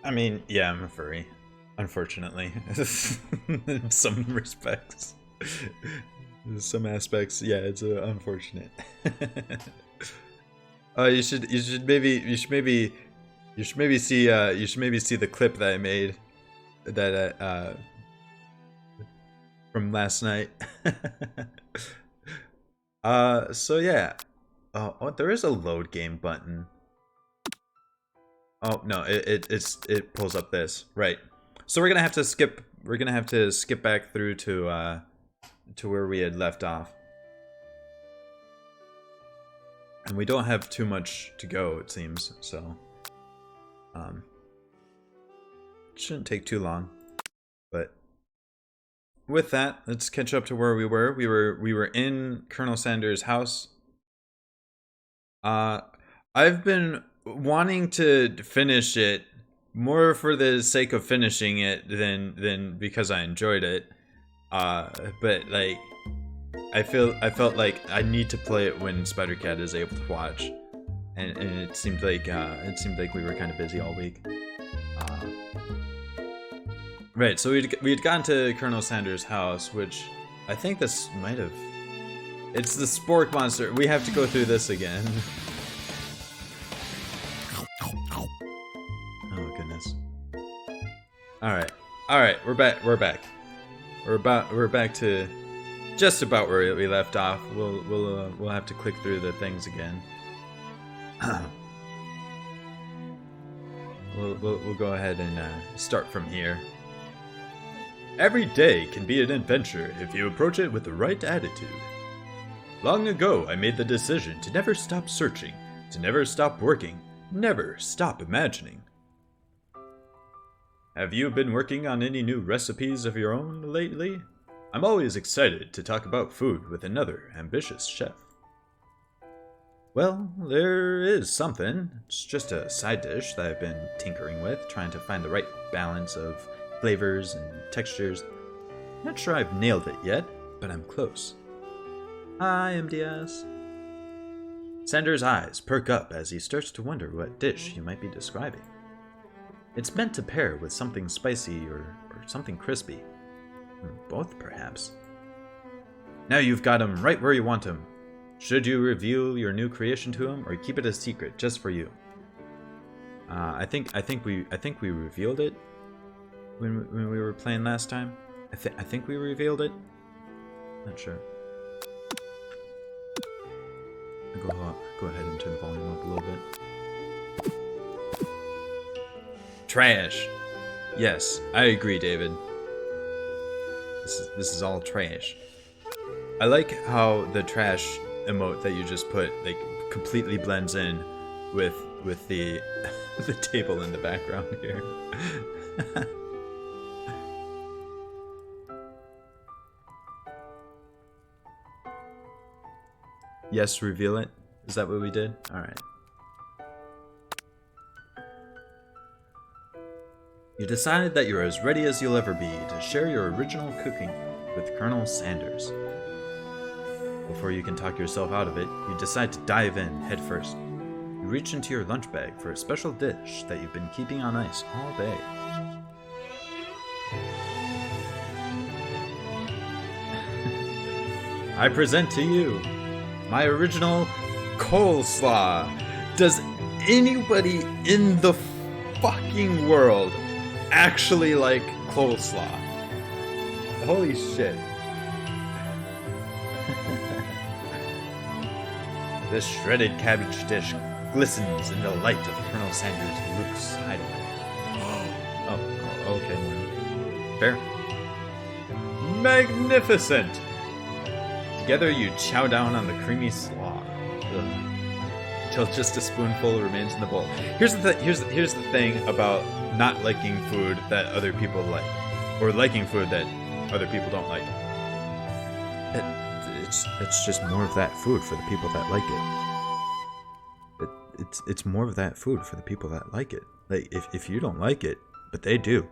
I mean, yeah, I'm a furry. Unfortunately, in some respects, some aspects, yeah, it's unfortunate. You should maybe see the clip that I made that from last night. So yeah. Oh, there is a load game button. Oh no, it pulls up this right. So we're gonna have to skip. We're gonna have to skip back through to where we had left off, and we don't have too much to go, it seems. So, it shouldn't take too long. But with that, let's catch up to where we were. We were in Colonel Sanders' house. I've been wanting to finish it more for the sake of finishing it than because I enjoyed it. But like I felt like I need to play it when Spider Cat is able to watch, and it seemed like we were kind of busy all week. Right, so we'd gotten to Colonel Sanders' house, which I think this might have. It's the Spork monster. We have to go through this again. Oh goodness. All right, we're back. We're back to just about where we left off. We'll have to click through the things again. We'll go ahead and start from here. Every day can be an adventure if you approach it with the right attitude. Long ago, I made the decision to never stop searching, to never stop working, never stop imagining. Have you been working on any new recipes of your own lately? I'm always excited to talk about food with another ambitious chef. Well, there is something. It's just a side dish that I've been tinkering with, trying to find the right balance of flavors and textures. Not sure I've nailed it yet, but I'm close. Hi, MDS. Sanders' eyes perk up as he starts to wonder what dish you might be describing. It's meant to pair with something spicy or something crispy. Both, perhaps. Now you've got him right where you want him. Should you reveal your new creation to him, or keep it a secret just for you? I think we revealed it when we were playing last time. I think we revealed it. Not sure. Go ahead and turn the volume up a little bit. Trash. Yes, I agree, David. This is all trash. I like how the trash emote that you just put like completely blends in with the the table in the background here. Yes, reveal it. Is that what we did? All right. You decide that you're as ready as you'll ever be to share your original cooking with Colonel Sanders. Before you can talk yourself out of it, you decide to dive in head first. You reach into your lunch bag for a special dish that you've been keeping on ice all day. I present to you my original coleslaw. Does anybody in the fucking world actually like coleslaw? Holy shit. This shredded cabbage dish glistens in the light of Colonel Sanders' Luke's hideaway. Oh, okay. Fair. Magnificent! Together you chow down on the creamy slaw. Until just a spoonful remains in the bowl. Here's the thing about not liking food that other people like. Or liking food that other people don't like. It's just more of that food for the people that like it. It's more of that food for the people that like it. Like if you don't like it, but they do,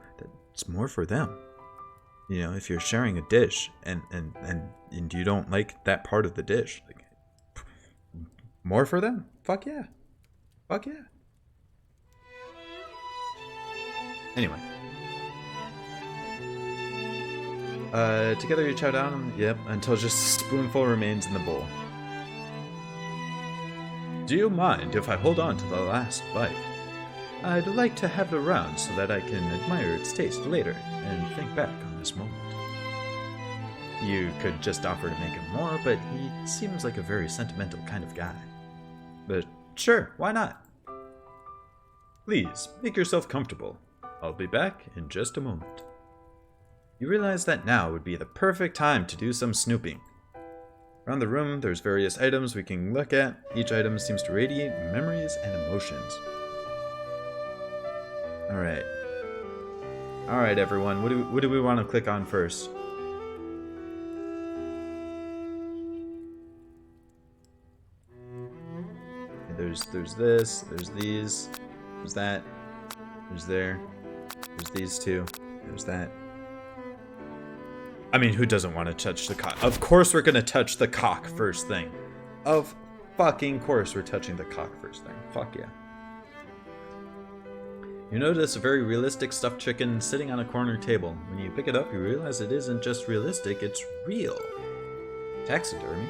it's more for them. You know, if you're sharing a dish and you don't like that part of the dish, like More for them? Fuck yeah. Fuck yeah. Anyway. Together you chow down, yep, until just a spoonful remains in the bowl. Do you mind if I hold on to the last bite? I'd like to have it around so that I can admire its taste later and think back on this moment. You could just offer to make him more, but he seems like a very sentimental kind of guy. But sure, why not? Please, make yourself comfortable. I'll be back in just a moment. You realize that now would be the perfect time to do some snooping. Around the room, there's various items we can look at. Each item seems to radiate memories and emotions. Alright. Alright, everyone. What do we want to click on first? There's this, there's these, there's that, there's there's these two, there's that. I mean, who doesn't want to touch the cock? Of course we're gonna touch the cock first thing. Of fucking course we're touching the cock first thing. Fuck yeah. You notice a very realistic stuffed chicken sitting on a corner table. When you pick it up, you realize it isn't just realistic, it's real. Taxidermy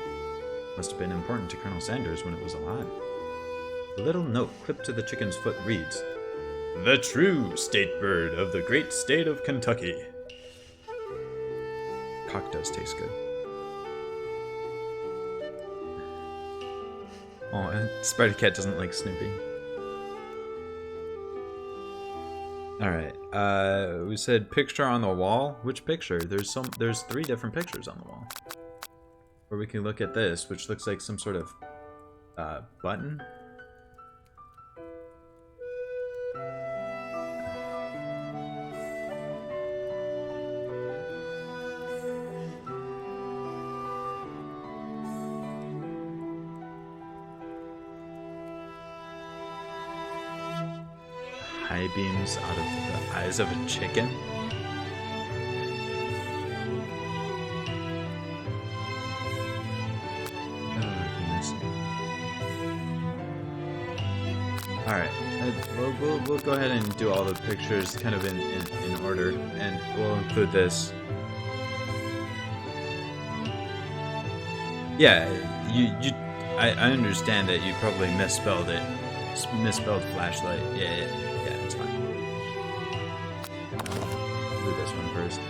must have been important to Colonel Sanders when it was alive. A little note clipped to the chicken's foot reads, "The true state bird of the great state of Kentucky." Cock does taste good. Oh, and Spider Cat doesn't like snooping. Alright, we said picture on the wall. Which picture? There's 3 different pictures on the wall. Or we can look at this, which looks like some sort of button. High beams out of the eyes of a chicken? Oh, goodness. Alright, we'll go ahead and do all the pictures kind of in order, and we'll include this. Yeah, I understand that you probably misspelled it. Misspelled flashlight. Yeah, it's fine. Do this one first.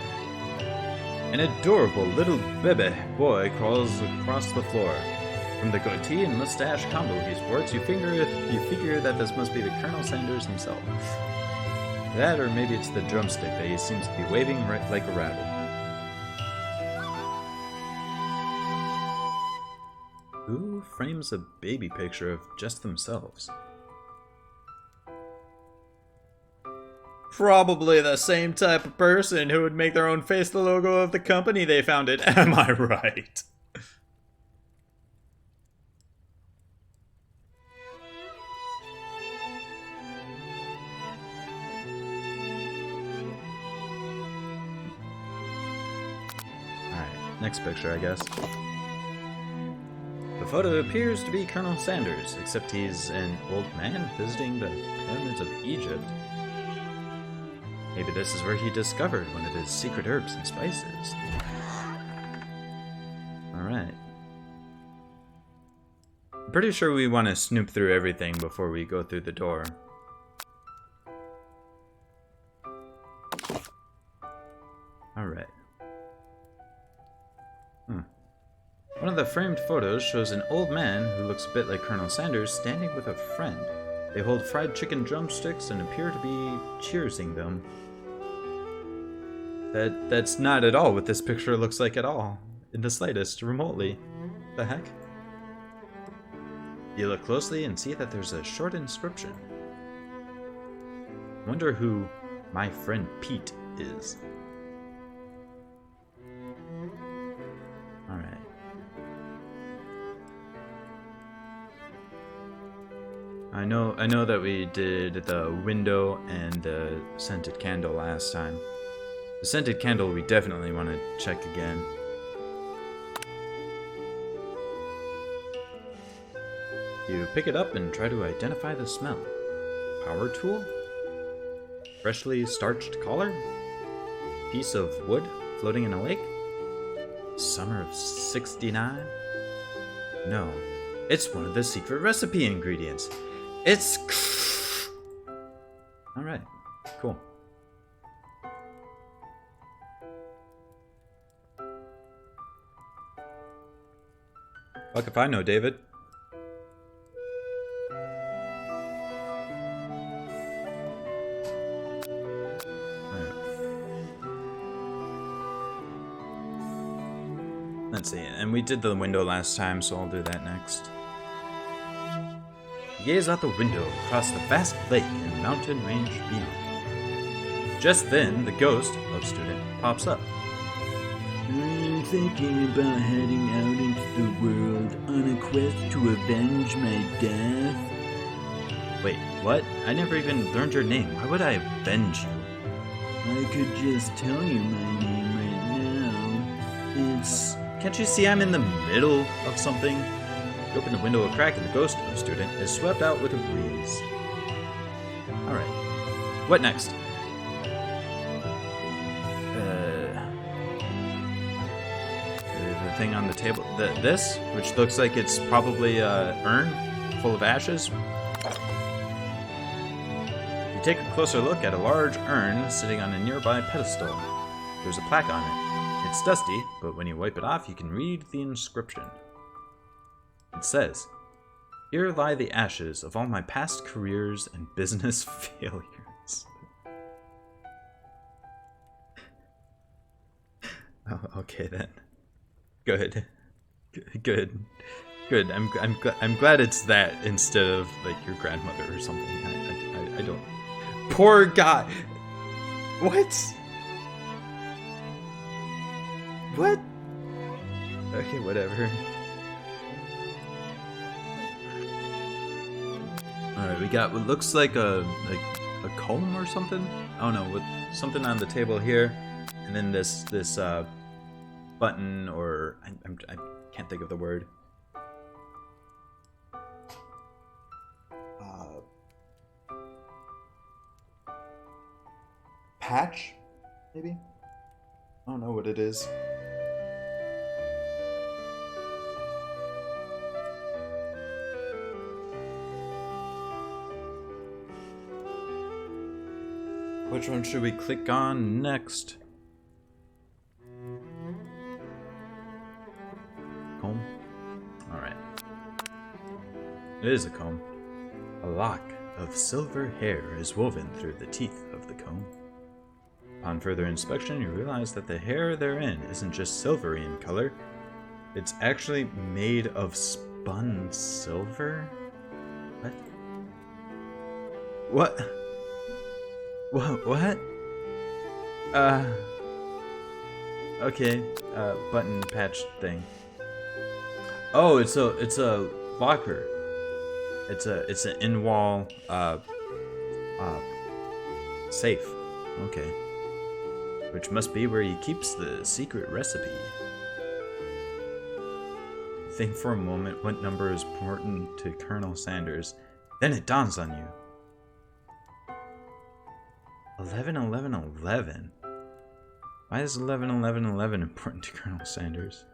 An adorable little baby boy crawls across the floor. From the goatee and mustache combo he sports, you figure that this must be the Colonel Sanders himself. That, or maybe it's the drumstick that he seems to be waving right like a rabbit. Who frames a baby picture of just themselves? Probably the same type of person who would make their own face the logo of the company they founded. Am I right? Alright, next picture, I guess. The photo appears to be Colonel Sanders, except he's an old man visiting the pyramids of Egypt. Maybe this is where he discovered one of his secret herbs and spices. Alright. I'm pretty sure we want to snoop through everything before we go through the door. Alright. One of the framed photos shows an old man who looks a bit like Colonel Sanders standing with a friend. They hold fried chicken drumsticks and appear to be cheersing them. That's not at all what this picture looks like at all. In the slightest, remotely. The heck? You look closely and see that there's a short inscription. Wonder who my friend Pete is. Alright. I know that we did the window and the scented candle last time. The scented candle we definitely want to check again. You pick it up and try to identify the smell. Power tool? Freshly starched collar? Piece of wood floating in a lake? Summer of '69? No, it's one of the secret recipe ingredients. It's... Alright, cool. Fuck if I know, David. Let's see, and we did the window last time, so I'll do that next. Gaze out the window across the vast lake and mountain range beyond. Just then, the ghost of student pops up. I'm thinking about heading out into the world on a quest to avenge my death. Wait, what? I never even learned your name. Why would I avenge you? I could just tell you my name right now. It's... Can't you see I'm in the middle of something? You open the window a crack and the ghost of student is swept out with a breeze. Alright. What next? The thing on the table. This? Which looks like it's probably a urn full of ashes. You take a closer look at a large urn sitting on a nearby pedestal. There's a plaque on it. It's dusty, but when you wipe it off, you can read the inscription. It says, "Here lie the ashes of all my past careers and business failures." Oh, okay then. Good. Good. I'm glad it's that instead of like your grandmother or something. I don't. Poor guy. What? What? Okay, whatever. Alright, we got what looks like a comb or something. Oh no, with something on the table here, and then this button, or I can't think of the word. Patch, maybe. I don't know what it is. Which one should we click on next? Comb? Alright. It is a comb. A lock of silver hair is woven through the teeth of the comb. Upon further inspection, you realize that the hair therein isn't just silvery in color, it's actually made of spun silver? What? What? Okay, button patch thing. Oh, it's a locker. It's an in-wall, safe. Okay. Which must be where he keeps the secret recipe. Think for a moment what number is important to Colonel Sanders. Then it dawns on you. 11, 11, 11. Why is 11, 11, 11 important to Colonel Sanders?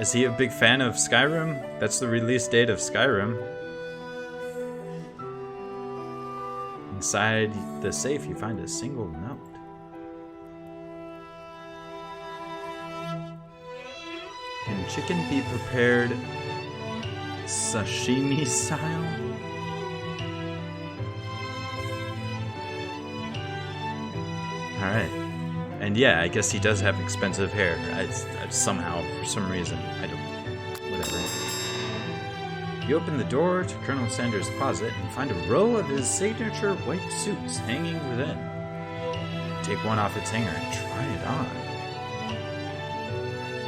Is he a big fan of Skyrim? That's the release date of Skyrim. Inside the safe, you find a single note. Can chicken be prepared sashimi style? Alright. And yeah, I guess he does have expensive hair. Somehow, for some reason. Whatever. You open the door to Colonel Sanders' closet and find a row of his signature white suits hanging within. Take one off its hanger and try it on.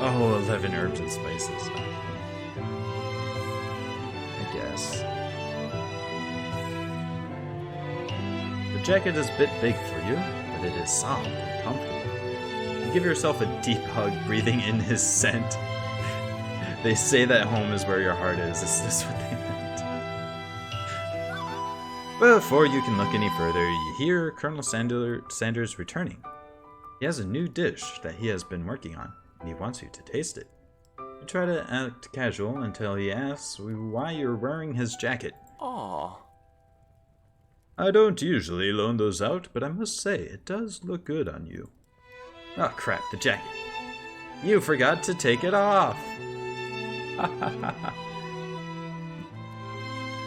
Oh, 11 herbs and spices. I guess. The jacket is a bit big for you, but it is soft and comfortable. You give yourself a deep hug, breathing in his scent. They say that home is where your heart is. Is this what they meant? Before you can look any further, you hear Colonel Sanders returning. He has a new dish that he has been working on, and he wants you to taste it. You try to act casual until he asks why you're wearing his jacket. Aww. I don't usually loan those out, but I must say, it does look good on you. Oh crap, the jacket. You forgot to take it off.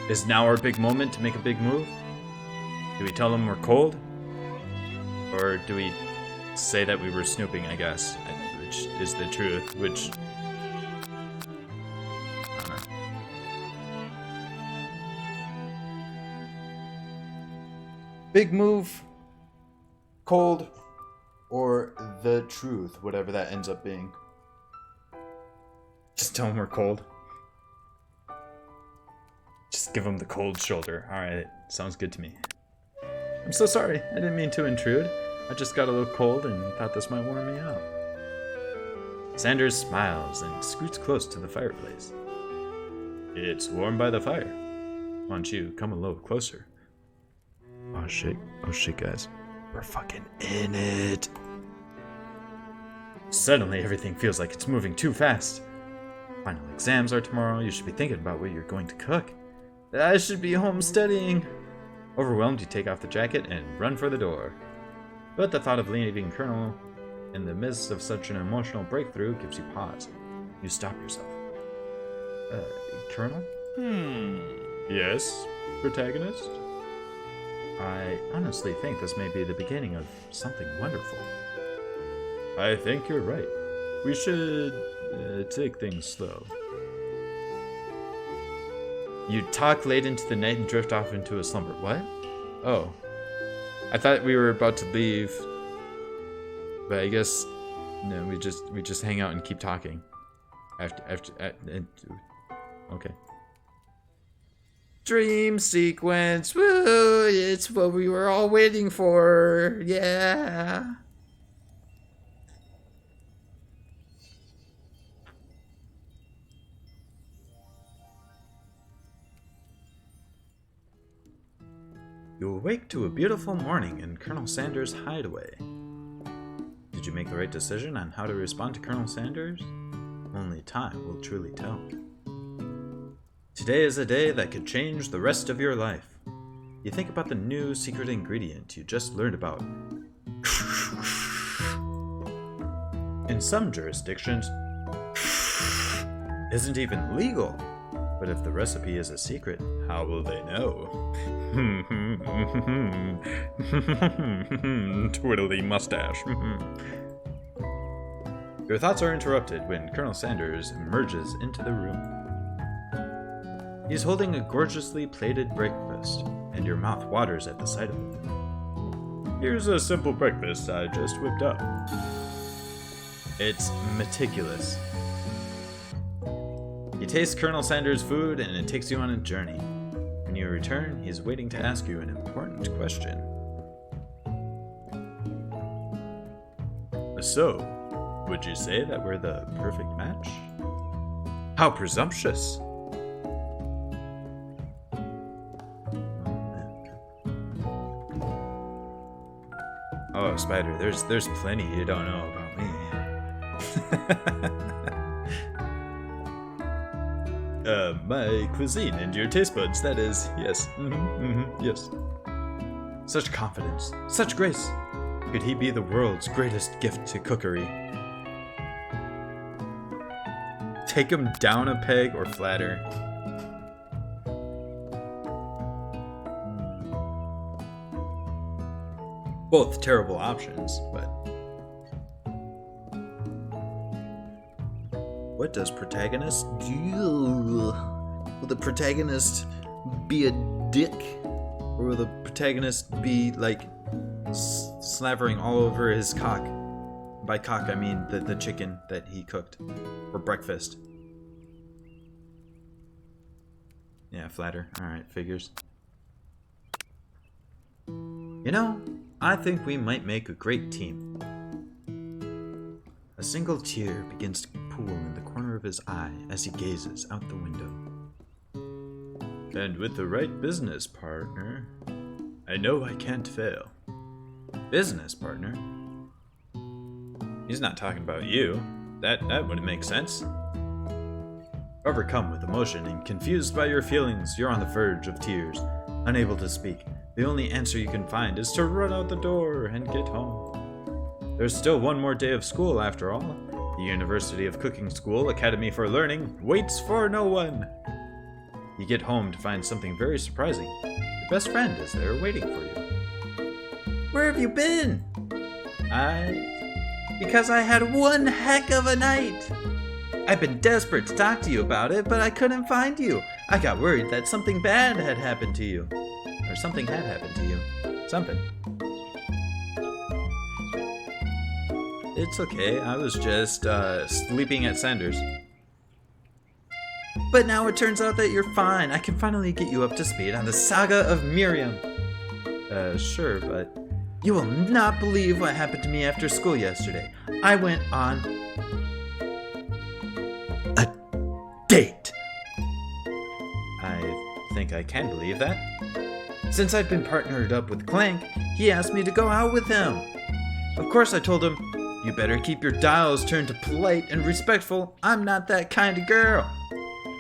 Is now our big moment to make a big move? Do we tell them we're cold? Or do we say that we were snooping, I guess? Which is the truth, which... I don't know. Big move, cold, or the truth, whatever that ends up being. Just tell them we're cold. Just give them the cold shoulder. Alright, sounds good to me. I'm so sorry, I didn't mean to intrude. I just got a little cold and thought this might warm me up. Sanders smiles and scoots close to the fireplace. It's warm by the fire. Why don't you come a little closer? Oh shit, guys. We're fucking in it. Suddenly everything feels like it's moving too fast. Final exams are tomorrow. You should be thinking about what you're going to cook. I should be home studying. Overwhelmed, you take off the jacket and run for the door. But the thought of leaving Colonel in the midst of such an emotional breakthrough gives you pause. You stop yourself. Colonel? Yes, protagonist? I honestly think this may be the beginning of something wonderful. I think you're right. We should take things slow. You talk late into the night and drift off into a slumber. What? Oh. I thought we were about to leave. But I guess no, we just hang out and keep talking. Okay. Dream sequence. Woo! It's what we were all waiting for. Yeah. You awake to a beautiful morning in Colonel Sanders' hideaway. Did you make the right decision on how to respond to Colonel Sanders? Only time will truly tell. Today is a day that could change the rest of your life. You think about the new secret ingredient you just learned about. In some jurisdictions, isn't even legal. But if the recipe is a secret, how will they know? Twiddly mustache. Your thoughts are interrupted when Colonel Sanders emerges into the room. He's holding a gorgeously plated breakfast, and your mouth waters at the sight of it. Here's a simple breakfast I just whipped up. It's meticulous. You taste Colonel Sanders' food, and it takes you on a journey. When you return, he's waiting to ask you an important question. So, would you say that we're the perfect match? How presumptuous! Oh, Spider, there's plenty you don't know about me. My cuisine and your taste buds, that is, yes. Yes. Such confidence, such grace. Could he be the world's greatest gift to cookery? Take him down a peg or flatter. Both terrible options, but... What does protagonist do? Will the protagonist be a dick? Or will the protagonist be, like, slavering all over his cock? By cock, I mean the chicken that he cooked for breakfast. Yeah, flatter. Alright, figures. You know, I think we might make a great team. A single tear begins to pool in the corner of of his eye as he gazes out the window. And with the right business partner, I know I can't fail. Business partner? He's not talking about you. That wouldn't make sense. Overcome with emotion and confused by your feelings, you're on the verge of tears, unable to speak. The only answer you can find is to run out the door and get home. There's still one more day of school after all. The University of Cooking School Academy for Learning waits for no one. You get home to find something very surprising. Your best friend is there waiting for you. Where have you been? Because I had one heck of a night. I've been desperate to talk to you about it, but I couldn't find you. I got worried that something bad had happened to you. Or something had happened to you. Something. It's okay, I was just sleeping at Sanders. But now it turns out that you're fine. I can finally get you up to speed on the saga of Miriam. Sure, but you will not believe what happened to me after school yesterday. I went on a date. I think I can believe that. Since I've been partnered up with Clank, he asked me to go out with him. Of course I told him, you better keep your dials turned to polite and respectful. I'm not that kind of girl.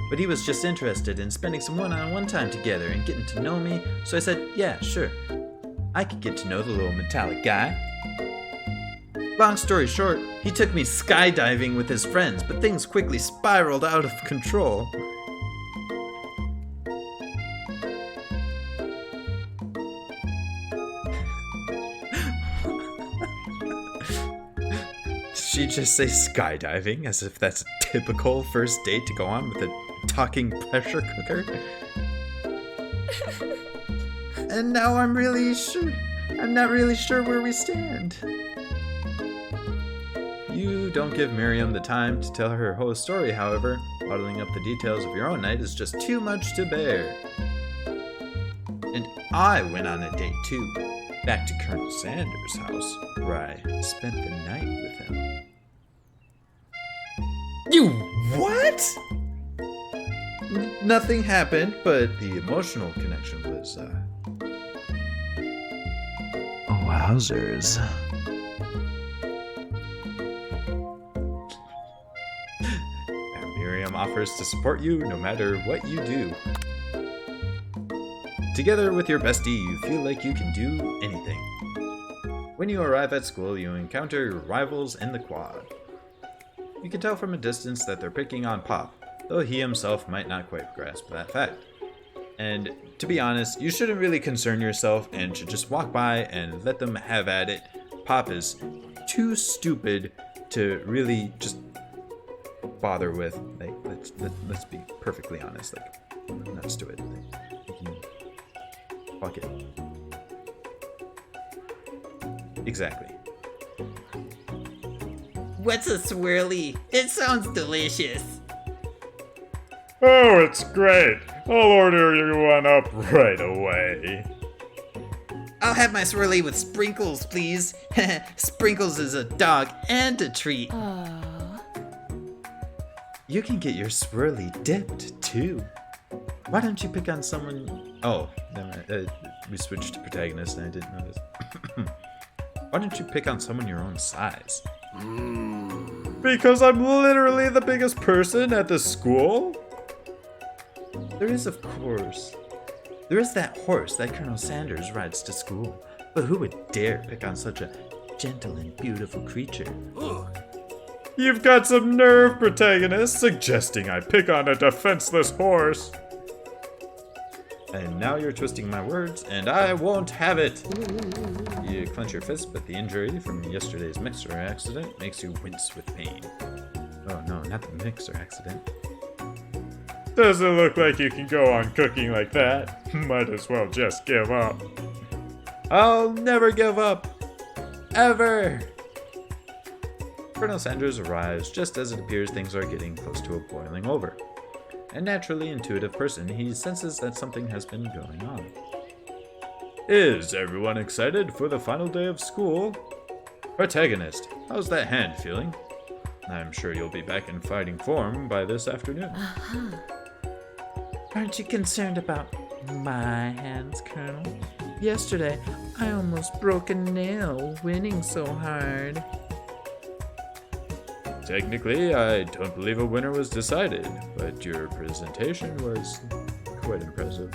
But he was just interested in spending some one-on-one time together and getting to know me, so I said, yeah, sure. I could get to know the little metallic guy. Long story short, he took me skydiving with his friends, but things quickly spiraled out of control. Did she just say skydiving, as if that's a typical first date to go on with a talking pressure cooker? And now I'm not really sure where we stand. You don't give Miriam the time to tell her whole story, however. Bottling up the details of your own night is just too much to bear. And I went on a date too, back to Colonel Sanders' house, where I spent the night with him. You what? Nothing happened, but the emotional connection was, wowzers. Miriam offers to support you no matter what you do. Together with your bestie, you feel like you can do anything. When you arrive at school, you encounter your rivals in the quad. You can tell from a distance that they're picking on Pop, though he himself might not quite grasp that fact. And to be honest, you shouldn't really concern yourself and should just walk by and let them have at it. Pop is too stupid to really just bother with. Like, let's be perfectly honest. Like, not stupid. Fuck it. Exactly. What's a swirly? It sounds delicious. Oh, it's great. I'll order you one up right away. I'll have my swirly with sprinkles, please. Sprinkles is a dog and a treat. You can get your swirly dipped, too. Why don't you pick on someone... Oh, never mind. We switched to protagonist and I didn't notice. Why don't you pick on someone your own size? Because I'm literally the biggest person at the school? There is, of course. There is that horse that Colonel Sanders rides to school. But who would dare pick on such a gentle and beautiful creature? You've got some nerve, protagonist, suggesting I pick on a defenseless horse. And now you're twisting my words, and I won't have it. You clench your fist, but the injury from yesterday's mixer accident makes you wince with pain. Oh no, not the mixer accident. Doesn't look like you can go on cooking like that. Might as well just give up. I'll never give up. Ever. Colonel Sanders arrives just as it appears things are getting close to a boiling over. A naturally intuitive person, he senses that something has been going on. Is everyone excited for the final day of school? Protagonist, how's that hand feeling? I'm sure you'll be back in fighting form by this afternoon. Aren't you concerned about my hands, Colonel? Yesterday, I almost broke a nail winning so hard. Technically, I don't believe a winner was decided, but your presentation was quite impressive.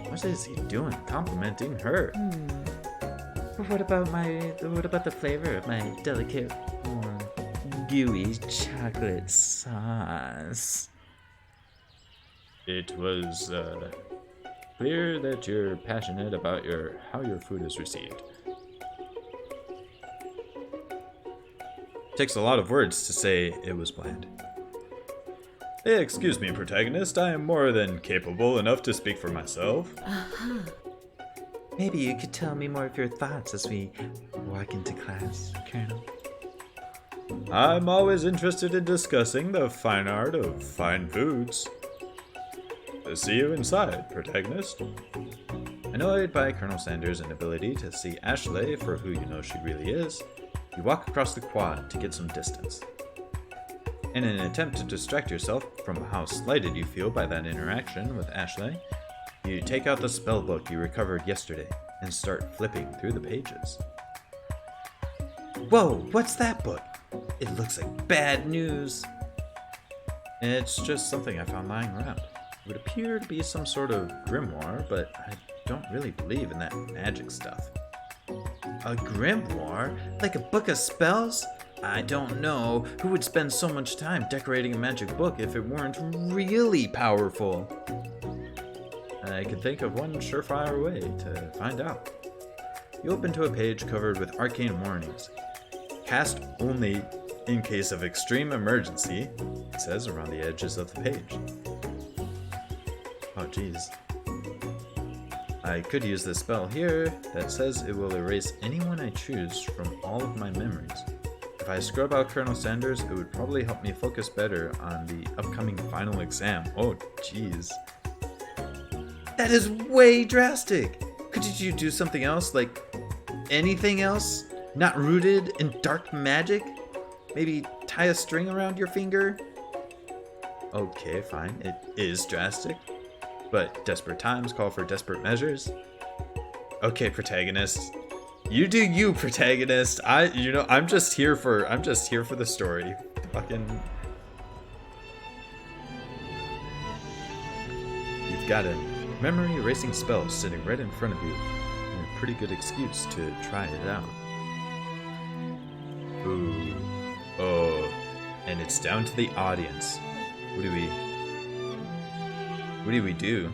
What is he doing complimenting her? But what about the flavor of my delicate, warm, gooey chocolate sauce? It was clear that you're passionate about how your food is received. Takes a lot of words to say it was bland. Hey, excuse me, protagonist. I am more than capable enough to speak for myself. Maybe you could tell me more of your thoughts as we walk into class, Colonel. I'm always interested in discussing the fine art of fine foods. See you inside, protagonist. Annoyed by Colonel Sanders' inability to see Ashley for who you know she really is, you walk across the quad to get some distance. In an attempt to distract yourself from how slighted you feel by that interaction with Ashley, you take out the spell book you recovered yesterday and start flipping through the pages. Whoa, what's that book? It looks like bad news. It's just something I found lying around. It would appear to be some sort of grimoire, but I don't really believe in that magic stuff. A grimoire? Like a book of spells? I don't know. Who would spend so much time decorating a magic book if it weren't really powerful? I could think of one surefire way to find out. You open to a page covered with arcane warnings. Cast only in case of extreme emergency, it says around the edges of the page. Oh jeez. I could use this spell here that says it will erase anyone I choose from all of my memories. If I scrub out Colonel Sanders, it would probably help me focus better on the upcoming final exam. Oh jeez. That is way drastic. Couldn't you do something else? Like anything else? Not rooted in dark magic? Maybe tie a string around your finger? Okay, fine. It is drastic. But desperate times call for desperate measures. Okay, protagonist. You do you, protagonist. I'm just here for the story. Fucking. You've got a memory erasing spell sitting right in front of you, and a pretty good excuse to try it out. Ooh. Oh. And it's down to the audience. What do we do?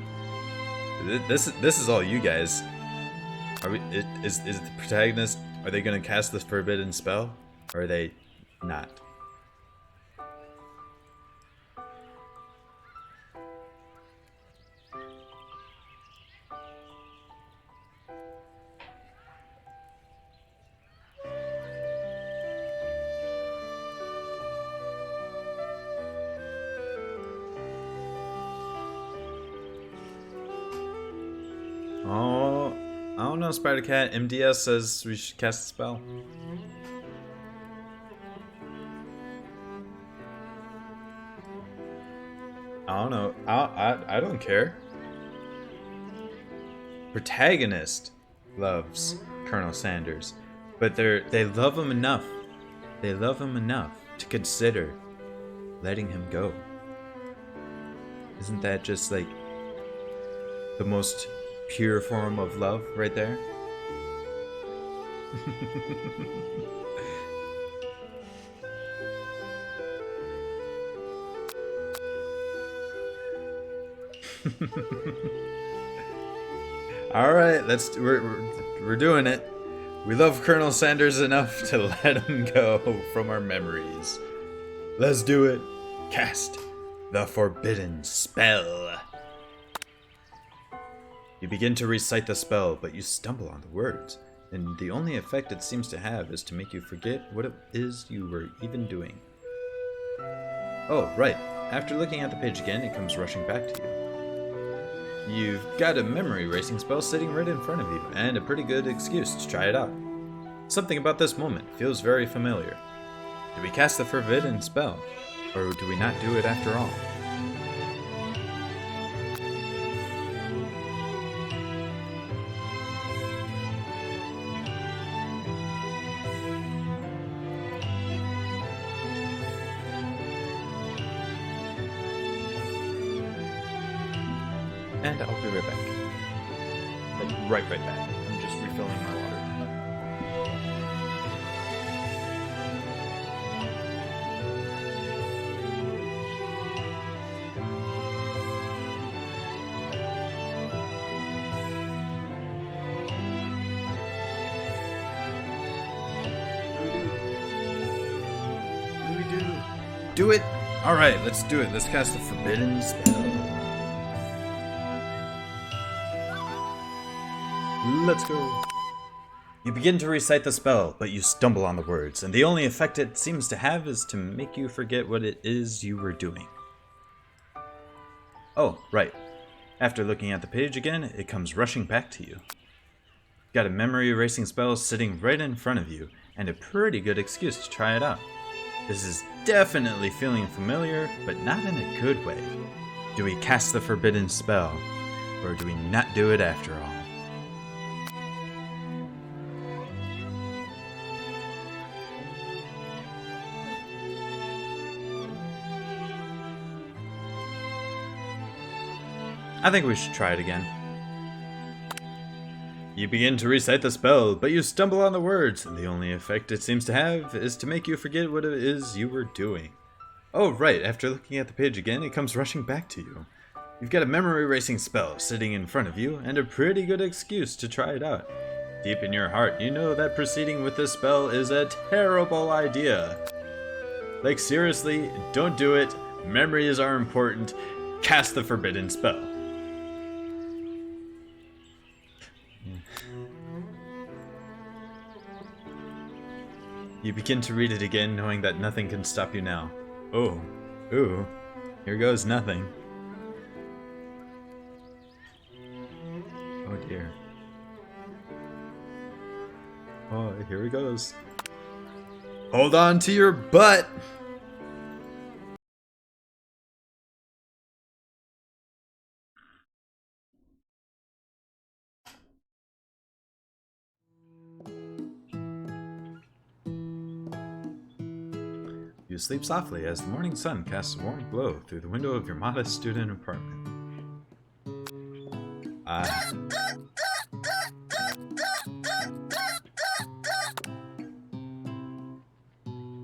This is all you guys. Are we? Is the protagonist? Are they gonna cast this forbidden spell, or are they not? Oh, I don't know, Spider Cat. MDS says we should cast a spell. I don't know. I don't care. Protagonist loves Colonel Sanders, but they love him enough. They love him enough to consider letting him go. Isn't that just like the most pure form of love right there? All right, we're doing it. We love Colonel Sanders enough to let him go from our memories. Let's do it. Cast the forbidden spell. You begin to recite the spell, but you stumble on the words, and the only effect it seems to have is to make you forget what it is you were even doing. Oh, right. After looking at the page again, it comes rushing back to you. You've got a memory erasing spell sitting right in front of you, and a pretty good excuse to try it out. Something about this moment feels very familiar. Do we cast the forbidden spell? Or do we not do it after all? And I'll be right back. Like, right back. I'm just refilling my water. What do we do? Do it! Alright, let's do it. Let's cast the forbidden spell. Let's go. You begin to recite the spell, but you stumble on the words, and the only effect it seems to have is to make you forget what it is you were doing. Oh, right. After looking at the page again, it comes rushing back to you. Got a memory erasing spell sitting right in front of you, and a pretty good excuse to try it out. This is definitely feeling familiar, but not in a good way. Do we cast the forbidden spell, or do we not do it after all? I think we should try it again. You begin to recite the spell, but you stumble on the words, and the only effect it seems to have is to make you forget what it is you were doing. Oh, right, after looking at the page again, it comes rushing back to you. You've got a memory erasing spell sitting in front of you, and a pretty good excuse to try it out. Deep in your heart, you know that proceeding with this spell is a terrible idea. Like, seriously, don't do it. Memories are important. Cast the forbidden spell. You begin to read it again, knowing that nothing can stop you now. Oh, ooh, here goes nothing. Oh dear. Oh, here he goes. Hold on to your butt! You sleep softly as the morning sun casts a warm glow through the window of your modest student apartment.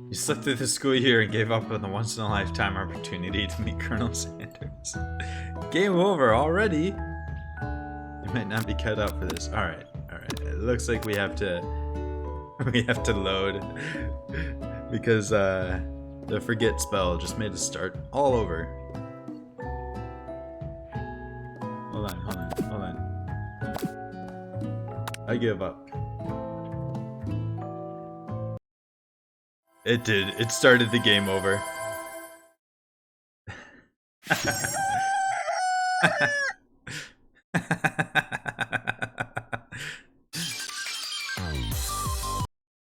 You slept through the school year and gave up on the once-in-a-lifetime opportunity to meet Colonel Sanders. Game over already! You might not be cut out for this. Alright, alright. It looks like we have to... we have to load. Because, the forget spell just made us start all over. Hold on, hold on, hold on. I give up. It did. It started the game over.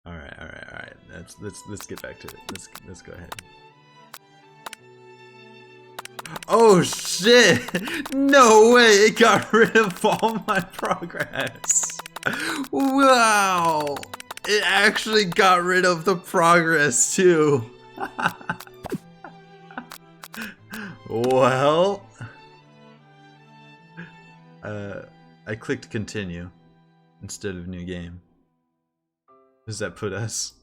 Alright. Let's get back to it. Let's go ahead. Oh shit! No way! It got rid of all my progress. Wow! It actually got rid of the progress too. Well, I clicked continue instead of new game. Does that put us?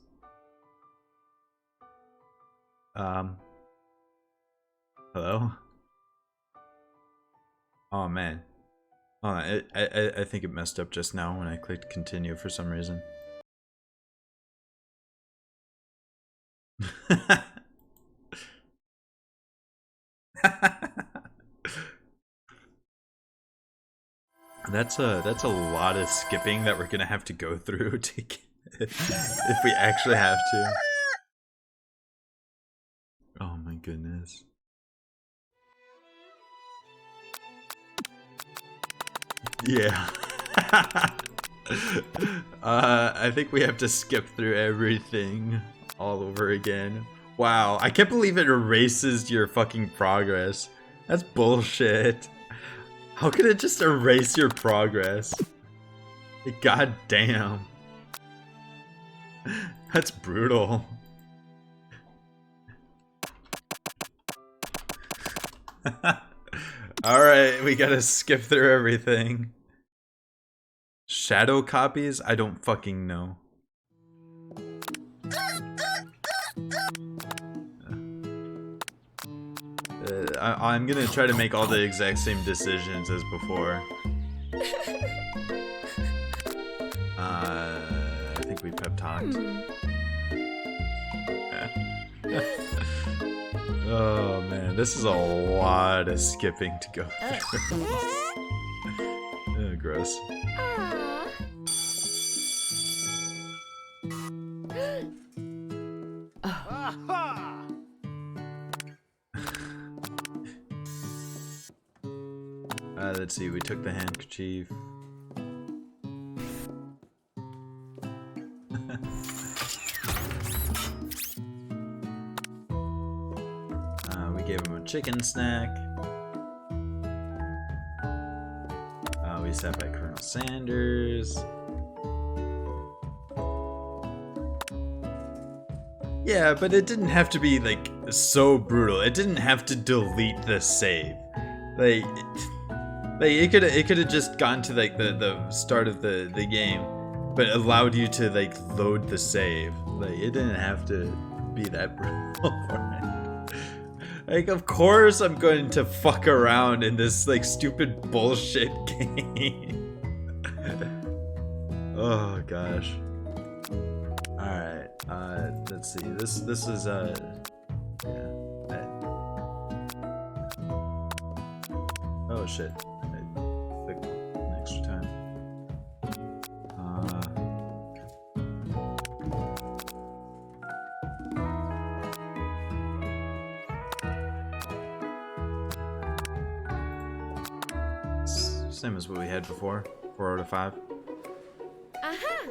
Hello? Oh man. Hold on, I think it messed up just now when I clicked continue for some reason. That's a lot of skipping that we're gonna have to go through to get, if we actually have to. Oh my goodness. Yeah. I think we have to skip through everything all over again. Wow, I can't believe it erases your fucking progress. That's bullshit. How could it just erase your progress? God damn. That's brutal. Alright, we gotta skip through everything. Shadow copies? I don't fucking know. I'm gonna try to make all the exact same decisions as before. I think we pep talked. Oh man, this is a lot of skipping to go through. Gross. Let's see, we took the handkerchief. We gave him a chicken snack. We sat by Colonel Sanders. Yeah, but it didn't have to be like so brutal. It didn't have to delete the save. Like it could have just gone to like the start of the game, but allowed you to like load the save. Like it didn't have to be that brutal for it. Like of course I'm going to fuck around in this like stupid bullshit game. Oh gosh. Alright, let's see. This is yeah. Oh shit. I clicked an extra time. Same as what we had before. 4 out of 5. Aha!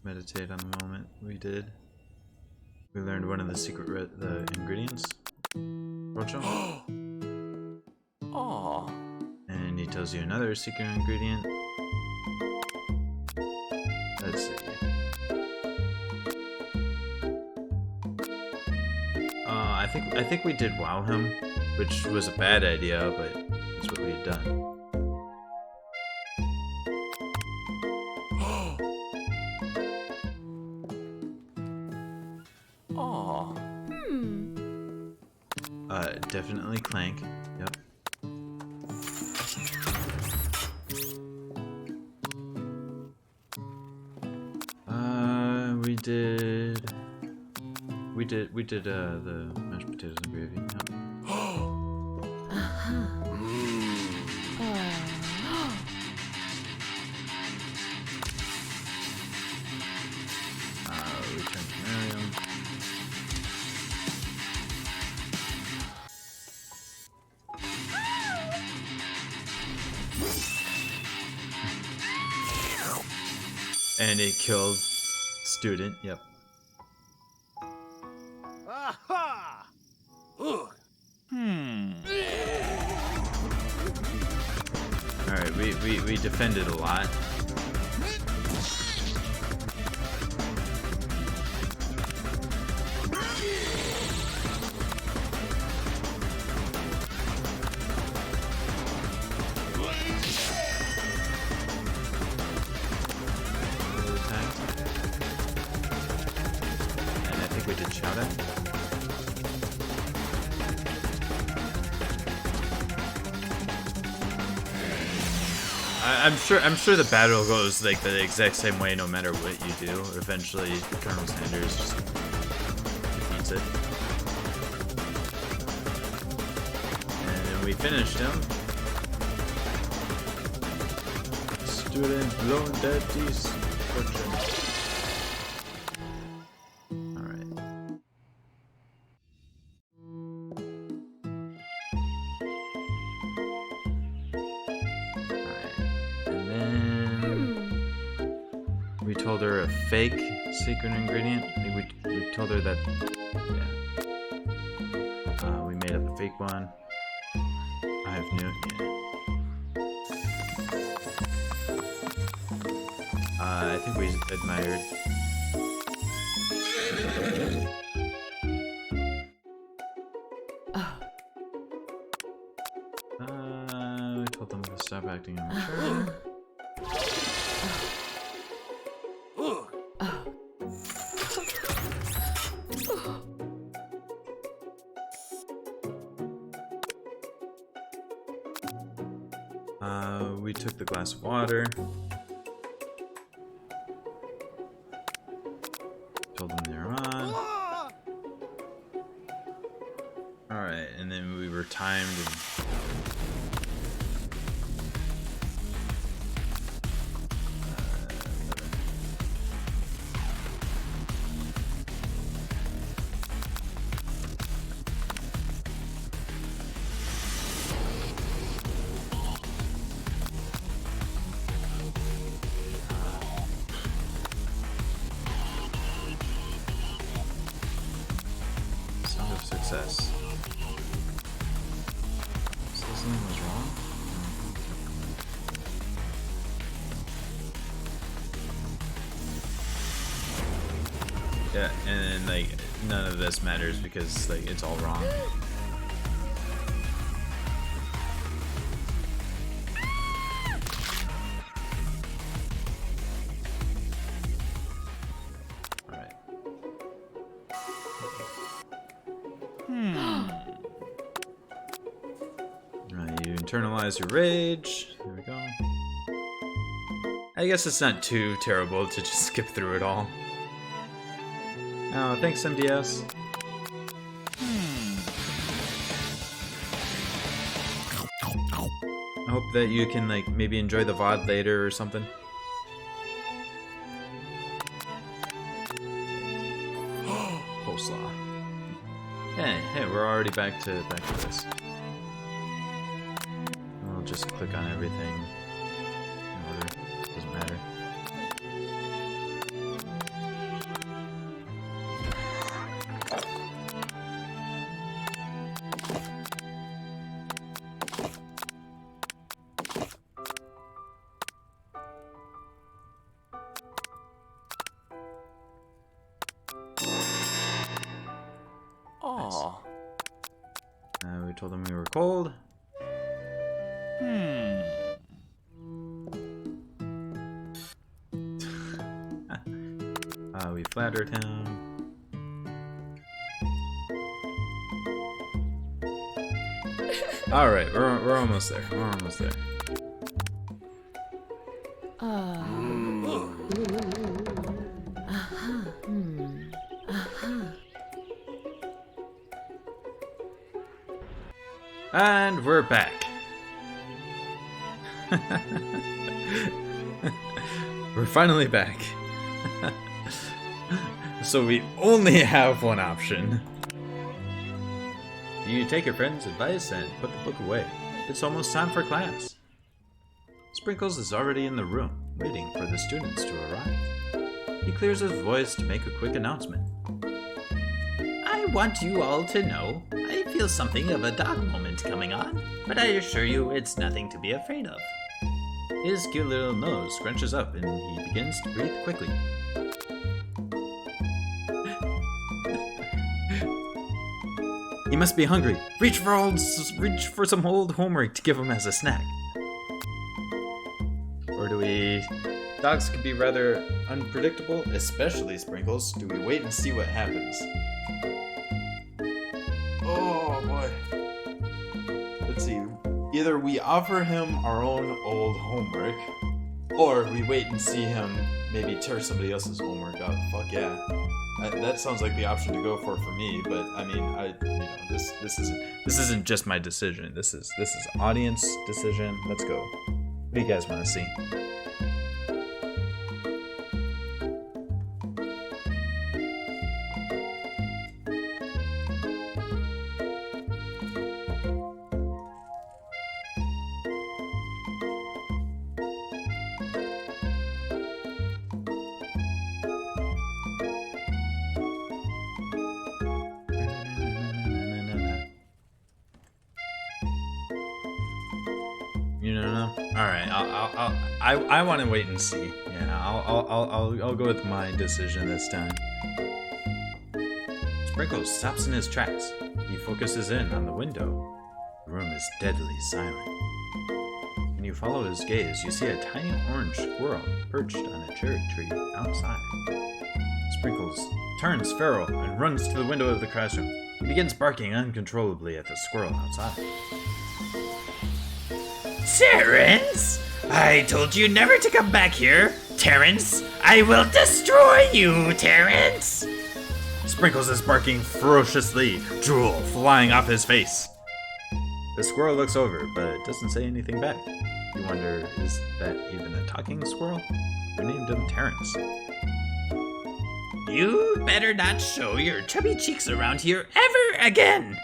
Meditate on the moment. We did. We learned one of the secret the ingredients. Rocho. Aw. And he tells you another secret ingredient. Let's see. I think we did wow him, which was a bad idea, but that's what we had done. Aw. Definitely Clank. Yep. We did the mashed potatoes and gravy. Yep. Return to Miriam. And it killed student. Yep. Aha! Ugh. Alright, we defended a lot. And I think we did shout out. I'm sure the battle goes like the exact same way no matter what you do. Eventually, Colonel Sanders just defeats it. And then we finished him. Student blown dead destruction. Alright. We told her a fake secret ingredient. We told her that. Yeah. We made up a fake one. I have no. Yeah. I think we admired. We told them to stop acting immature. We took the glass of water. Told them they were on. Alright, and then we were timed and sound of success. So something was wrong? Yeah, and like none of this matters because like it's all wrong. Alright. Right, you internalize your rage. There we go. I guess it's not too terrible to just skip through it all. Oh, thanks, MDS. I hope that you can, like, maybe enjoy the VOD later or something. Coleslaw. Hey, we're already back to this. I'll just click on everything in order. Doesn't matter. Aw. We told them we were cold. We flattered him. All right, we're almost there. We're almost there. And we're back. We're finally back. So we only have one option. You take your friend's advice and put the book away. It's almost time for class. Sprinkles is already in the room, waiting for the students to arrive. He clears his voice to make a quick announcement. I want you all to know I feel something of a dog moment coming on, but I assure you it's nothing to be afraid of. His cute little nose scrunches up and he begins to breathe quickly. He must be hungry. Reach for some old homework to give him as a snack. Or do we... Dogs can be rather unpredictable, especially Sprinkles. Do we wait and see what happens? Oh boy. Let's see. Either we offer him our own old homework, or we wait and see him maybe tear somebody else's homework up. Fuck yeah. That sounds like the option to go for me, but I mean, this isn't just my decision. This is audience decision. Let's go. What do you guys want to see? right, I want to wait and see. Yeah, I'll go with my decision this time. Sprinkles stops in his tracks. He focuses in on the window. The room is deadly silent. When you follow his gaze, you see a tiny orange squirrel perched on a cherry tree outside. Sprinkles turns feral and runs to the window of the classroom. He begins barking uncontrollably at the squirrel outside. Terrence! I told you never to come back here, Terrence! I will destroy you, Terrence! Sprinkles is barking ferociously, drool flying off his face. The squirrel looks over, but doesn't say anything back. You wonder, is that even a talking squirrel? Who named him Terrence? You better not show your chubby cheeks around here ever again!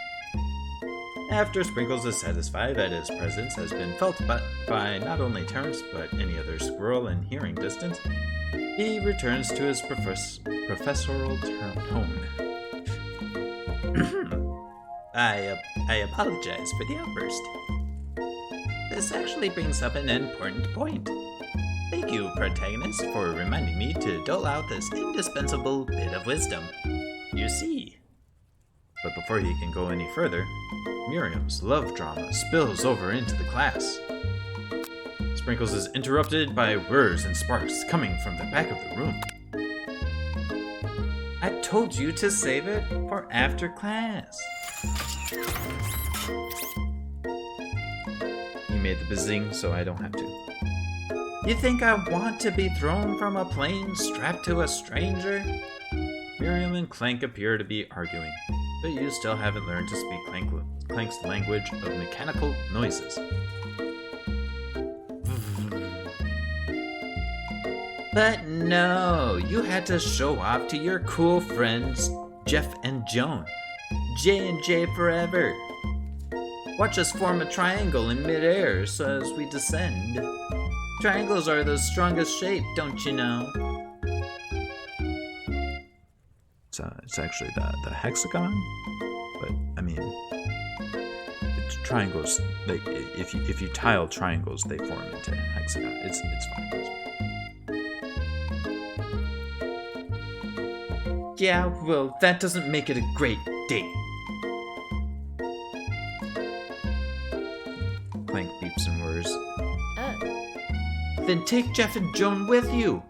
After Sprinkles is satisfied that his presence has been felt by not only Terrence, but any other squirrel in hearing distance, he returns to his professorial tone. I apologize for the outburst. This actually brings up an important point. Thank you, protagonist, for reminding me to dole out this indispensable bit of wisdom. You see. But before he can go any further, Miriam's love drama spills over into the class. Sprinkles is interrupted by whirs and sparks coming from the back of the room. I told you to save it for after class. He made the bazing so I don't have to. You think I want to be thrown from a plane strapped to a stranger? Miriam and Clank appear to be arguing, but you still haven't learned to speak Clank's language of mechanical noises. But no, you had to show off to your cool friends Jeff and Joan. J&J forever. Watch us form a triangle in midair so as we descend. Triangles are the strongest shape, don't you know? It's actually the hexagon, but I mean, it's triangles. Like if you tile triangles, they form into hexagon. It's fine. Yeah, well, that doesn't make it a great date. Clank beeps and whirs. Then take Jeff and Joan with you.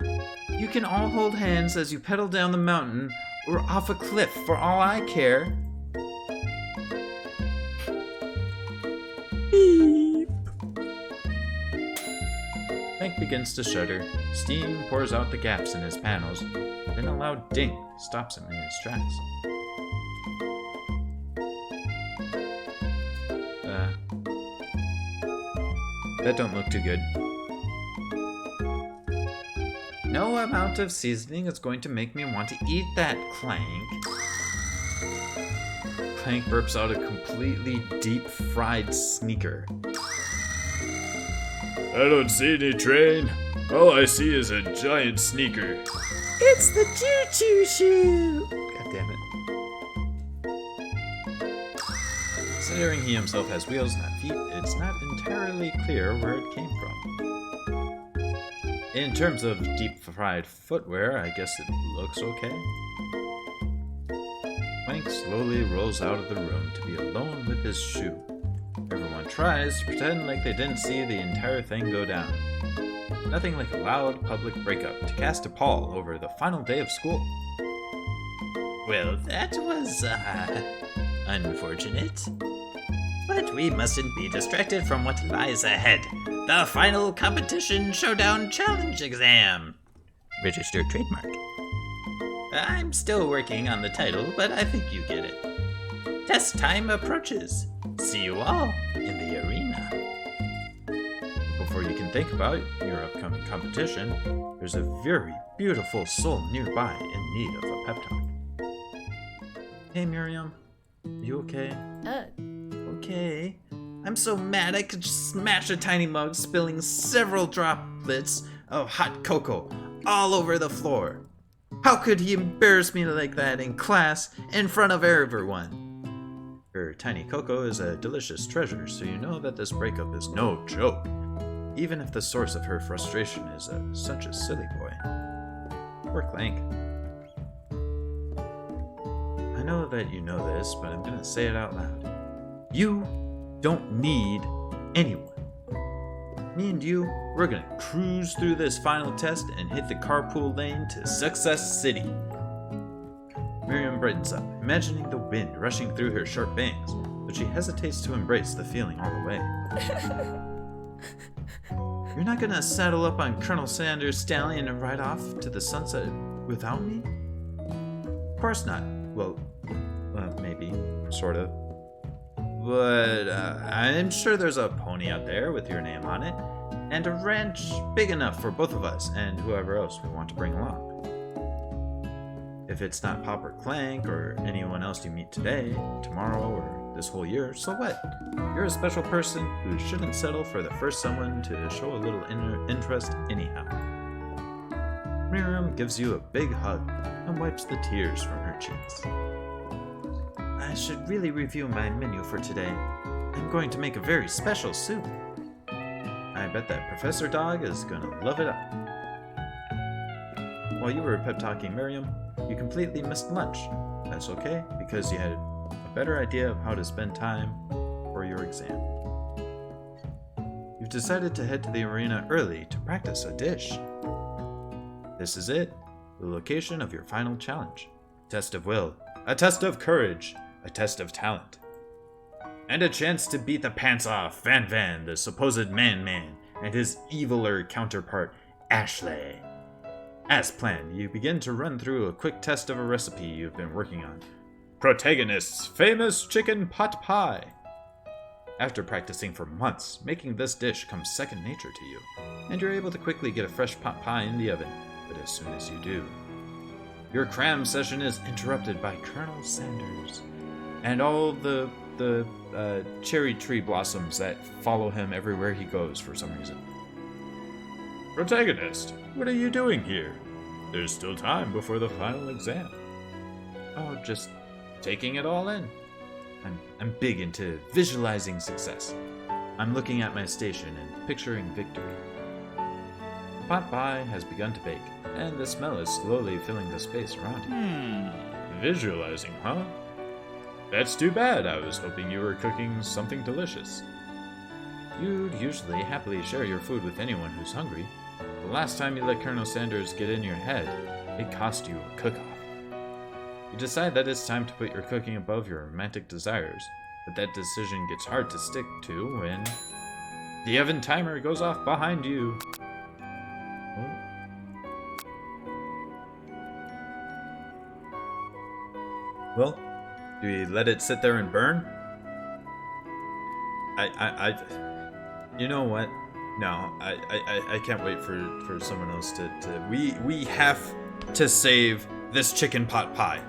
You can all hold hands as you pedal down the mountain or off a cliff for all I care. Beep. Clank begins to shudder. Steam pours out the gaps in his panels. Then a loud ding stops him in his tracks. That don't look too good. No amount of seasoning is going to make me want to eat that, Clank. Clank burps out a completely deep-fried sneaker. I don't see any train. All I see is a giant sneaker. It's the choo-choo shoe! God damn it. Considering he himself has wheels, not feet, it's not entirely clear where it came from. In terms of deep-fried footwear, I guess it looks okay. Clank slowly rolls out of the room to be alone with his shoe. Everyone tries to pretend like they didn't see the entire thing go down. Nothing like a loud public breakup to cast a pall over the final day of school. Well, that was, unfortunate. But we mustn't be distracted from what lies ahead. The final competition showdown challenge exam. Registered trademark. I'm still working on the title, but I think you get it. Test time approaches. See you all in the arena. Before you can think about your upcoming competition, there's a very beautiful soul nearby in need of a pep talk. Hey Miriam, you okay? Okay. I'm so mad I could just smash a tiny mug, spilling several droplets of hot cocoa all over the floor. How could he embarrass me like that in class in front of everyone? Her tiny cocoa is a delicious treasure, so you know that this breakup is no joke. even if the source of her frustration is such a silly boy. Poor Clank. I know that you know this, but I'm gonna say it out loud. You don't need anyone. Me and you, we're gonna cruise through this final test and hit the carpool lane to Success City. Miriam brightens up, imagining the wind rushing through her short bangs, but she hesitates to embrace the feeling all the way. You're not gonna saddle up on Colonel Sanders' stallion and ride off to the sunset without me? Of course not. Well, maybe, sort of. But I'm sure there's a pony out there with your name on it, and a ranch big enough for both of us and whoever else we want to bring along. If it's not Pop or Clank or anyone else you meet today, tomorrow, or this whole year, so what? You're a special person who shouldn't settle for the first someone to show a little interest anyhow. Miriam gives you a big hug and wipes the tears from her cheeks. I should really review my menu for today. I'm going to make a very special soup. I bet that Professor Dog is gonna love it up. While you were pep-talking Miriam, you completely missed lunch. That's okay, because you had a better idea of how to spend time for your exam. You've decided to head to the arena early to practice a dish. This is it, the location of your final challenge. A test of will, a test of courage, a test of talent. And a chance to beat the pants off Van Van, the supposed man-man, and his eviler counterpart, Ashley. As planned, you begin to run through a quick test of a recipe you've been working on. Protagonist's famous chicken pot pie. After practicing for months, making this dish comes second nature to you, and you're able to quickly get a fresh pot pie in the oven, but as soon as you do, your cram session is interrupted by Colonel Sanders, and all the cherry tree blossoms that follow him everywhere he goes for some reason. Protagonist, what are you doing here? There's still time before the final exam. Oh, just taking it all in. I'm big into visualizing success. I'm looking at my station and picturing victory. The pot pie has begun to bake, and the smell is slowly filling the space around you. Visualizing, huh? That's too bad. I was hoping you were cooking something delicious. You'd usually happily share your food with anyone who's hungry. The last time you let Colonel Sanders get in your head, it cost you a cook-off. You decide that it's time to put your cooking above your romantic desires, but that decision gets hard to stick to when the oven timer goes off behind you. Oh. Well, do we let it sit there and burn? You know what? No, I can't wait for someone else to we have to save this chicken pot pie.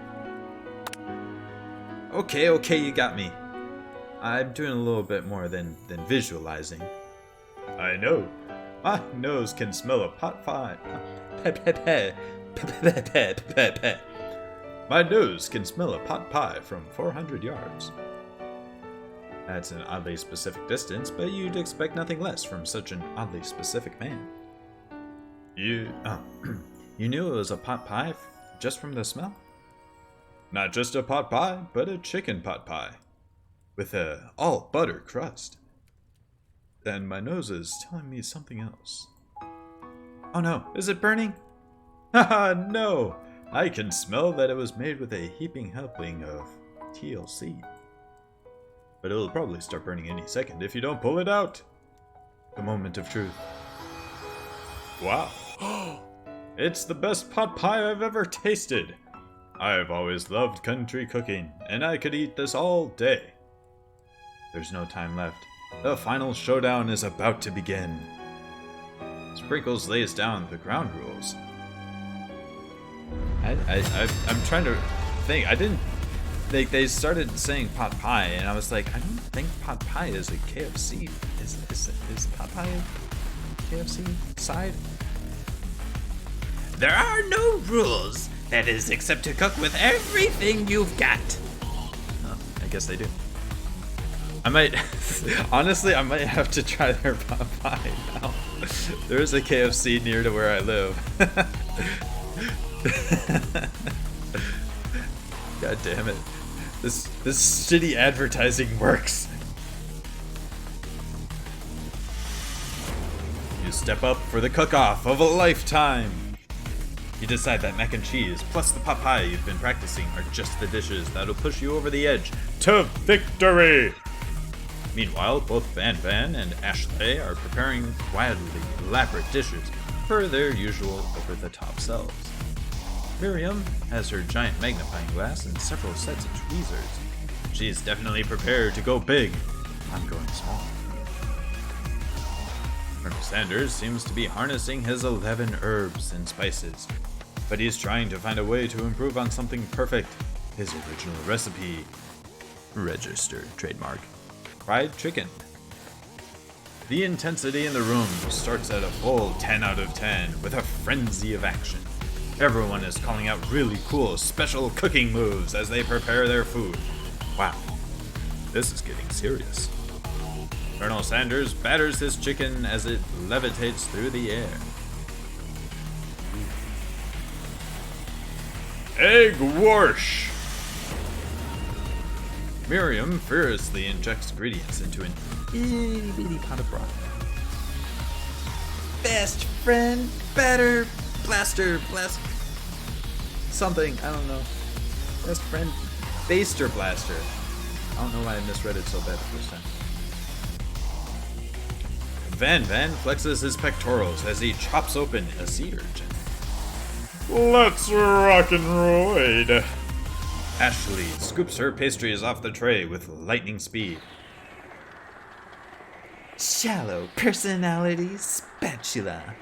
Okay, you got me. I'm doing a little bit more than visualizing. I know. My nose can smell a pot pie. My nose can smell a pot pie from 400 yards. That's an oddly specific distance, but you'd expect nothing less from such an oddly specific man. You knew it was a pot pie just from the smell? Not just a pot pie, but a chicken pot pie. With a all butter crust. Then my nose is telling me something else. Oh no, is it burning? Haha, no! I can smell that it was made with a heaping helping of TLC. But it'll probably start burning any second if you don't pull it out. The moment of truth. Wow. It's the best pot pie I've ever tasted. I've always loved country cooking, and I could eat this all day. There's no time left. The final showdown is about to begin. Sprinkles lays down the ground rules. I'm trying to think. I didn't. They started saying pot pie, and I was like, I don't think pot pie is a KFC. Is pot pie a KFC side? There are no rules. That is, except to cook with everything you've got. Oh, I guess they do. I might, honestly, I might have to try their pot pie now. There's a KFC near to where I live. God damn it. This shitty advertising works. You step up for the cook-off of a lifetime. You decide that mac and cheese plus the pot pie you've been practicing are just the dishes that'll push you over the edge to victory. Meanwhile, both Van Van and Ashley are preparing wildly elaborate dishes for their usual over-the-top selves. Miriam has her giant magnifying glass and several sets of tweezers. She's definitely prepared to go big. I'm going small. Colonel Sanders seems to be harnessing his 11 herbs and spices, but he's trying to find a way to improve on something perfect, his original recipe. Registered trademark. Fried chicken. The intensity in the room starts at a full 10 out of 10 with a frenzy of action. Everyone is calling out really cool special cooking moves as they prepare their food. Wow, this is getting serious. Colonel Sanders batters his chicken as it levitates through the air. Egg wash! Miriam furiously injects ingredients into an itty bitty pot of broth. Best friend, better, blaster, blast. Something, I don't know. Best friend, baster blaster. I don't know why I misread it so bad the first time. Van Van flexes his pectorals as he chops open a sea urchin. Let's rock and roll. Ashley scoops her pastries off the tray with lightning speed. Shallow personality spatula.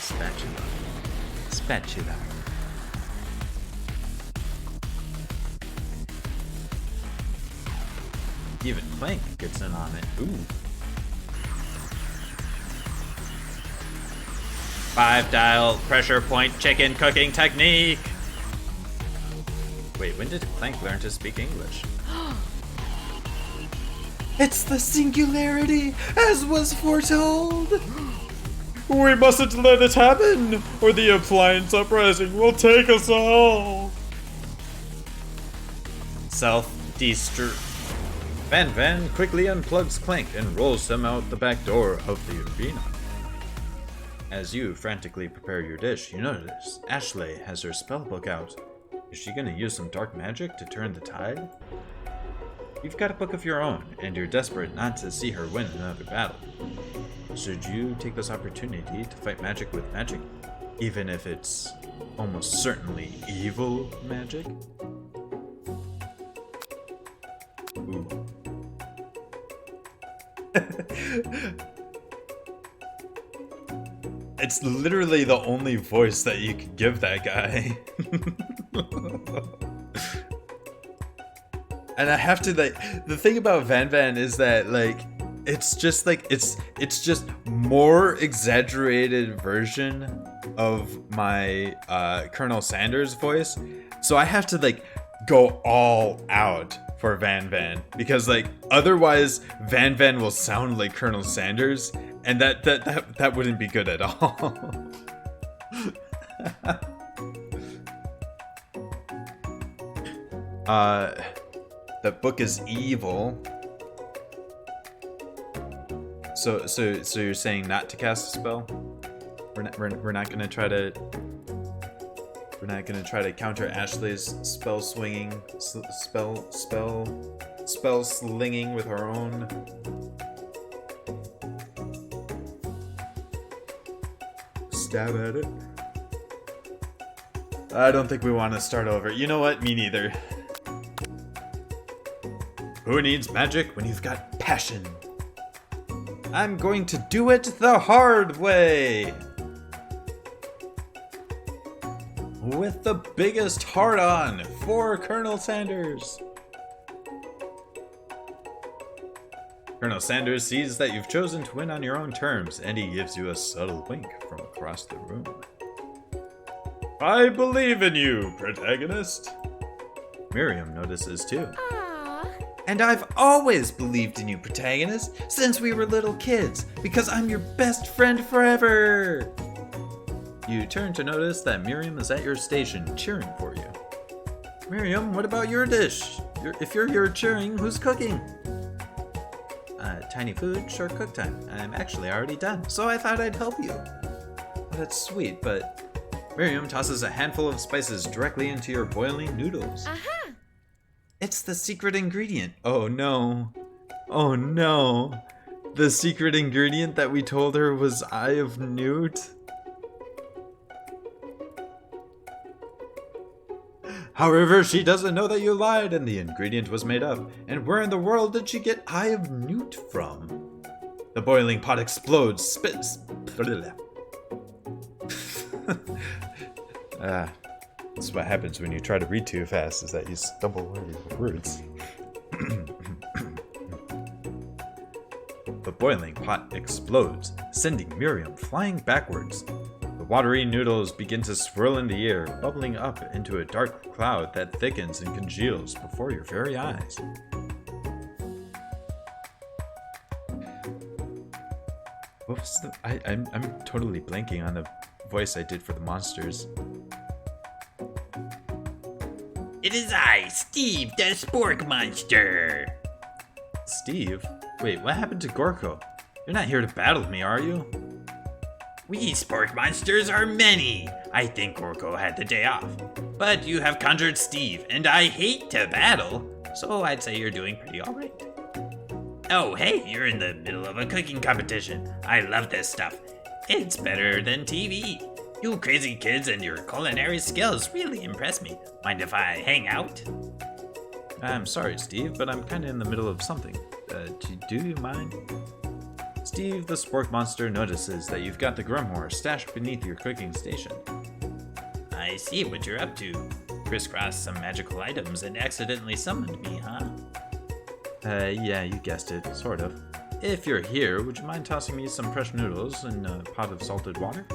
Spatula. Even Plank gets in on it. Ooh. 5-dial pressure point chicken cooking technique. Wait, when did Plank learn to speak English? It's the singularity, as was foretold. We mustn't let it happen, or the appliance uprising will take us all. Self-destruct. Van Van quickly unplugs Clank and rolls him out the back door of the arena. As you frantically prepare your dish, you notice Ashley has her spellbook out. Is she gonna use some dark magic to turn the tide? You've got a book of your own, and you're desperate not to see her win another battle. Should you take this opportunity to fight magic with magic, even if it's almost certainly evil magic? Ooh. It's literally the only voice that you could give that guy. And I have to, like, the thing about Van Van is that, like, it's just like it's just more exaggerated version of my Colonel Sanders voice. So I have to, like, go all out for Van Van, because, like, otherwise Van Van will sound like Colonel Sanders, and that wouldn't be good at all. The book is evil. So you're saying not to cast a spell? We're not gonna try to. We're not gonna try to counter Ashley's spell swinging, spell slinging with our own. Stab at it. I don't think we want to start over. You know what? Me neither. Who needs magic when you've got passion? I'm going to do it the hard way! With the biggest hard-on for Colonel Sanders. Colonel Sanders sees that you've chosen to win on your own terms, and he gives you a subtle wink from across the room. I believe in you, protagonist. Miriam notices too. Aw. And I've always believed in you, protagonist, since we were little kids, because I'm your best friend forever! You turn to notice that Miriam is at your station cheering for you. Miriam, what about your dish? If you're here cheering, who's cooking? Tiny food, short cook time. I'm actually already done, so I thought I'd help you. Oh, that's sweet, but Miriam tosses a handful of spices directly into your boiling noodles. Aha! It's the secret ingredient. Oh no. Oh no. The secret ingredient that we told her was Eye of Newt. However, she doesn't know that you lied and the ingredient was made up. And where in the world did she get Eye of Newt from? The boiling pot explodes. Spits. That's what happens when you try to read too fast, is that you stumble over your words. The boiling pot explodes, sending Miriam flying backwards. The watery noodles begin to swirl in the air, bubbling up into a dark cloud that thickens and congeals before your very eyes. What was the... I'm totally blanking on the voice I did for the monsters. It is I, Steve, the spork monster. Steve? Wait, what happened to Gorko? You're not here to battle me, are you? We spork monsters are many. I think Gorko had the day off. But you have conjured Steve, and I hate to battle, so I'd say you're doing pretty alright. Oh, hey, you're in the middle of a cooking competition. I love this stuff. It's better than TV. You crazy kids and your culinary skills really impress me. Mind if I hang out? I'm sorry, Steve, but I'm kinda in the middle of something. Do you mind? Steve, the spork monster, notices that you've got the Grumhorse stashed beneath your cooking station. I see what you're up to. Crisscrossed some magical items and accidentally summoned me, huh? Yeah, you guessed it, sort of. If you're here, would you mind tossing me some fresh noodles in a pot of salted water?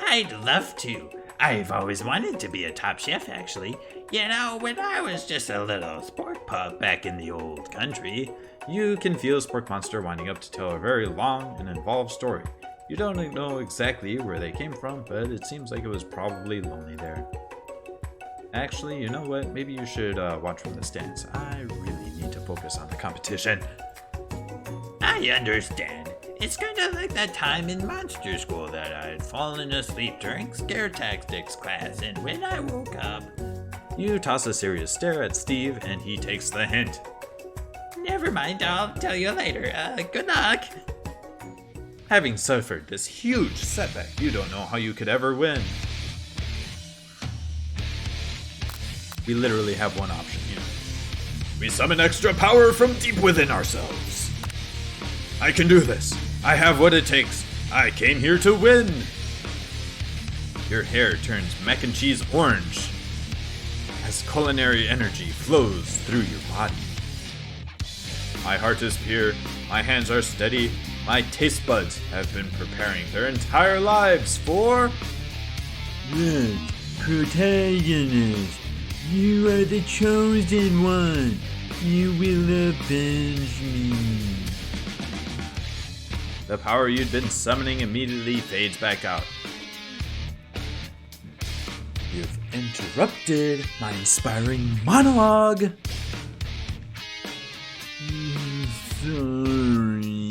I'd love to. I've always wanted to be a top chef, actually. You know, when I was just a little sport pup back in the old country. You can feel Spork Monster winding up to tell a very long and involved story. You don't know exactly where they came from, but it seems like it was probably lonely there. Actually, you know what? Maybe you should watch from the stands. I really need to focus on the competition. I understand. It's kind of like that time in monster school that I'd fallen asleep during scare tactics class, and when I woke up... You toss a serious stare at Steve, and he takes the hint. Never mind, I'll tell you later. Good luck. Having suffered this huge setback, you don't know how you could ever win. We literally have one option here. We summon extra power from deep within ourselves. I can do this. I have what it takes. I came here to win. Your hair turns mac and cheese orange as culinary energy flows through your body. My heart is pure. My hands are steady. My taste buds have been preparing their entire lives for... Look, protagonist, you are the chosen one. You will avenge me. The power you'd been summoning immediately fades back out. You've interrupted my inspiring monologue. Sorry.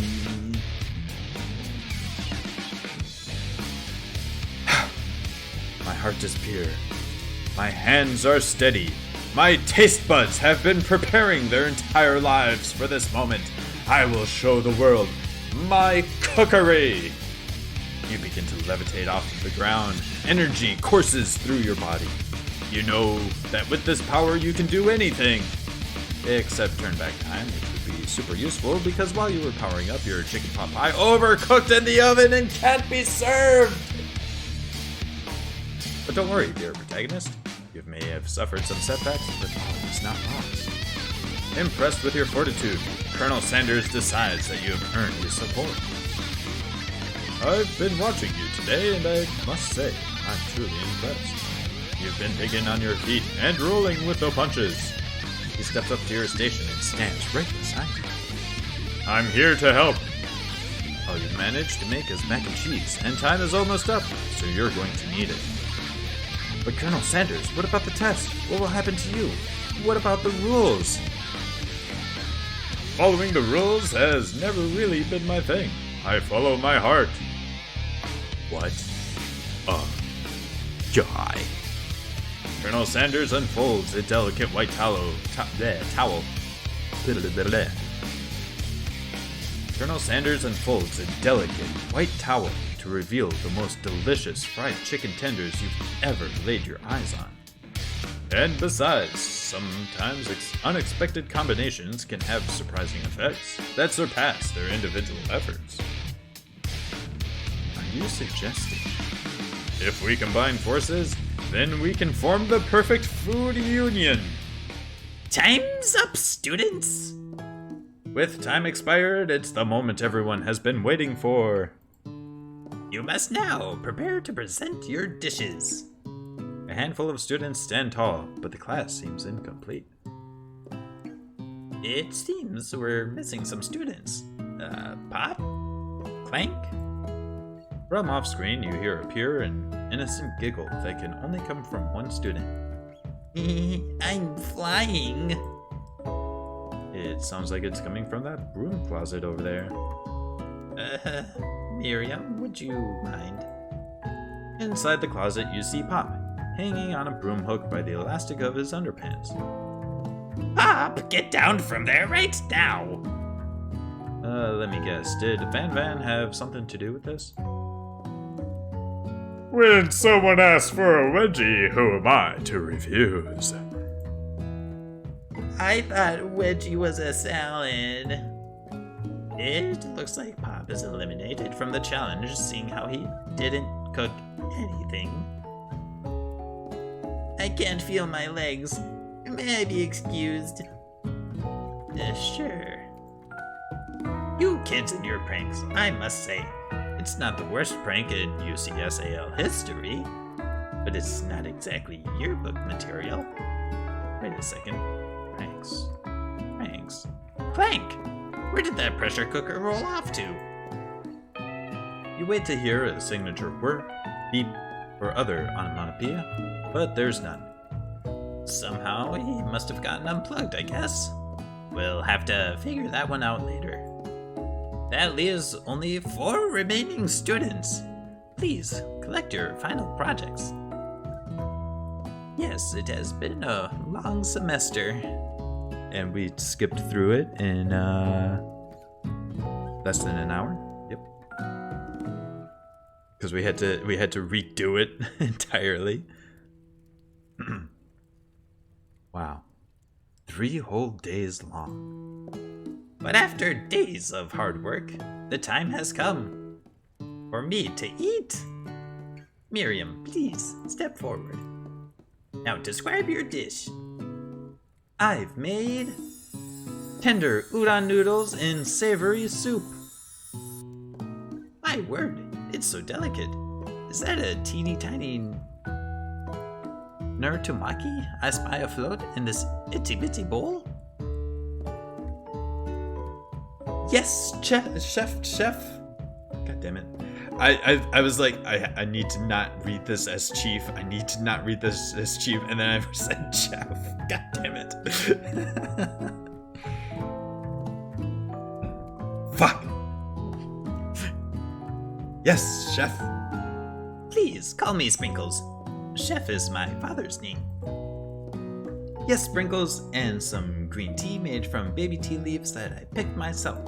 My heart is pure. My hands are steady. My taste buds have been preparing their entire lives for this moment. I will show the world my cookery. You begin to levitate off of the ground. Energy courses through your body. You know that with this power you can do anything. Except turn back time, which would be super useful because while you were powering up, your chicken pot pie overcooked in the oven and can't be served. But don't worry, dear protagonist. You may have suffered some setbacks, but all is not lost. Impressed with your fortitude, Colonel Sanders decides that you have earned his support. I've been watching you today, and I must say, I'm truly impressed. You've been thinking on your feet and rolling with the punches. He steps up to your station and stands right beside you. I'm here to help. All you've managed to make is mac and cheese, and time is almost up, so you're going to need it. But Colonel Sanders, what about the test? What will happen to you? What about the rules? Following the rules has never really been my thing. I follow my heart. What? Die. Colonel Sanders unfolds a delicate white towel. Colonel Sanders unfolds a delicate white towel to reveal the most delicious fried chicken tenders you've ever laid your eyes on. And besides, sometimes unexpected combinations can have surprising effects that surpass their individual efforts. Are you suggesting? If we combine forces, then we can form the perfect food union. Time's up, students! With time expired, it's the moment everyone has been waiting for. You must now prepare to present your dishes. A handful of students stand tall, but the class seems incomplete. It seems we're missing some students. Pop? Clank? From off screen, you hear a pure and innocent giggle that can only come from one student. I'm flying. It sounds like it's coming from that broom closet over there. Miriam, would you mind? Inside the closet, you see Pop, hanging on a broom hook by the elastic of his underpants. Pop, get down from there right now! Let me guess, did Van Van have something to do with this? When someone asks for a wedgie, who am I to refuse? I thought Wedgie was a salad. It looks like Pop is eliminated from the challenge, seeing how he didn't cook anything. I can't feel my legs. May I be excused? Sure. You kids and your pranks, I must say. It's not the worst prank in UCSAL history, but it's not exactly yearbook material. Wait a second. Pranks. Clank! Where did that pressure cooker roll off to? You wait to hear a signature whir, beep, or other onomatopoeia, but there's none. Somehow he must have gotten unplugged, I guess. We'll have to figure that one out later. That leaves only 4 remaining students. Please, collect your final projects. Yes, it has been a long semester. And we skipped through it in less than an hour. Yep. Because we had to redo it entirely. Wow. 3 whole days long. But after days of hard work, the time has come for me to eat. Miriam, please step forward. Now describe your dish. I've made tender udon noodles in savory soup. My word, it's so delicate. Is that a teeny tiny Narutomaki I spy afloat in this itty bitty bowl? Yes, chef. God damn it. I was like, I need to not read this as chief. I need to not read this as chief. And then I said chef. God damn it. Fuck. Yes, chef. Please call me Sprinkles. Chef is my father's name. Yes, Sprinkles, and some green tea made from baby tea leaves that I picked myself.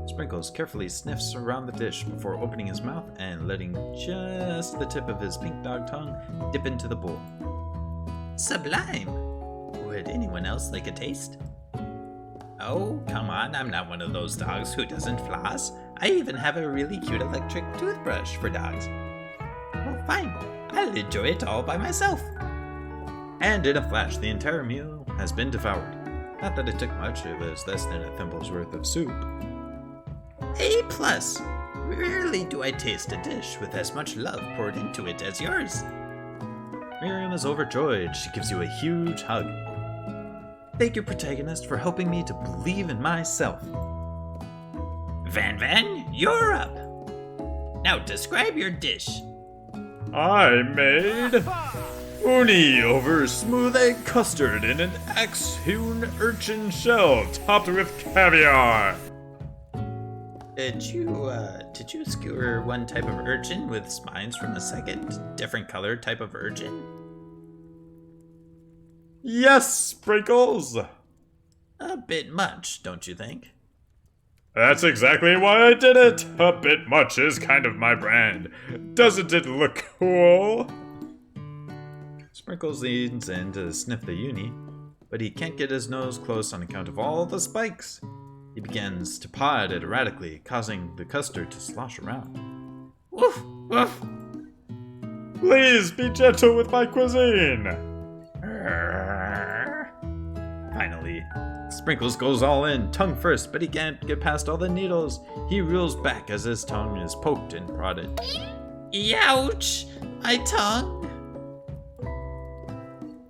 Sprinkles carefully sniffs around the dish before opening his mouth and letting just the tip of his pink dog tongue dip into the bowl. Sublime! Would anyone else like a taste? Oh, come on, I'm not one of those dogs who doesn't floss. I even have a really cute electric toothbrush for dogs. Well, fine. I'll enjoy it all by myself. And in a flash, the entire meal has been devoured. Not that it took much, it was less than a thimble's worth of soup. A+. Rarely do I taste a dish with as much love poured into it as yours. Miriam is overjoyed. She gives you a huge hug. Thank you, protagonist, for helping me to believe in myself. Van, you're up. Now describe your dish. I made uni over smooth egg custard in an axe-hewn urchin shell topped with caviar. Did you skewer one type of urchin with spines from a second, different color type of urchin? Yes, Sprinkles! A bit much, don't you think? That's exactly why I did it! A bit much is kind of my brand. Doesn't it look cool? Sprinkles leans in to sniff the uni, but he can't get his nose close on account of all the spikes. He begins to paw at it erratically, causing the custard to slosh around. Woof, woof. Please be gentle with my cuisine! Finally, Sprinkles goes all in, tongue first, but he can't get past all the needles. He reels back as his tongue is poked and prodded. Youch! My tongue!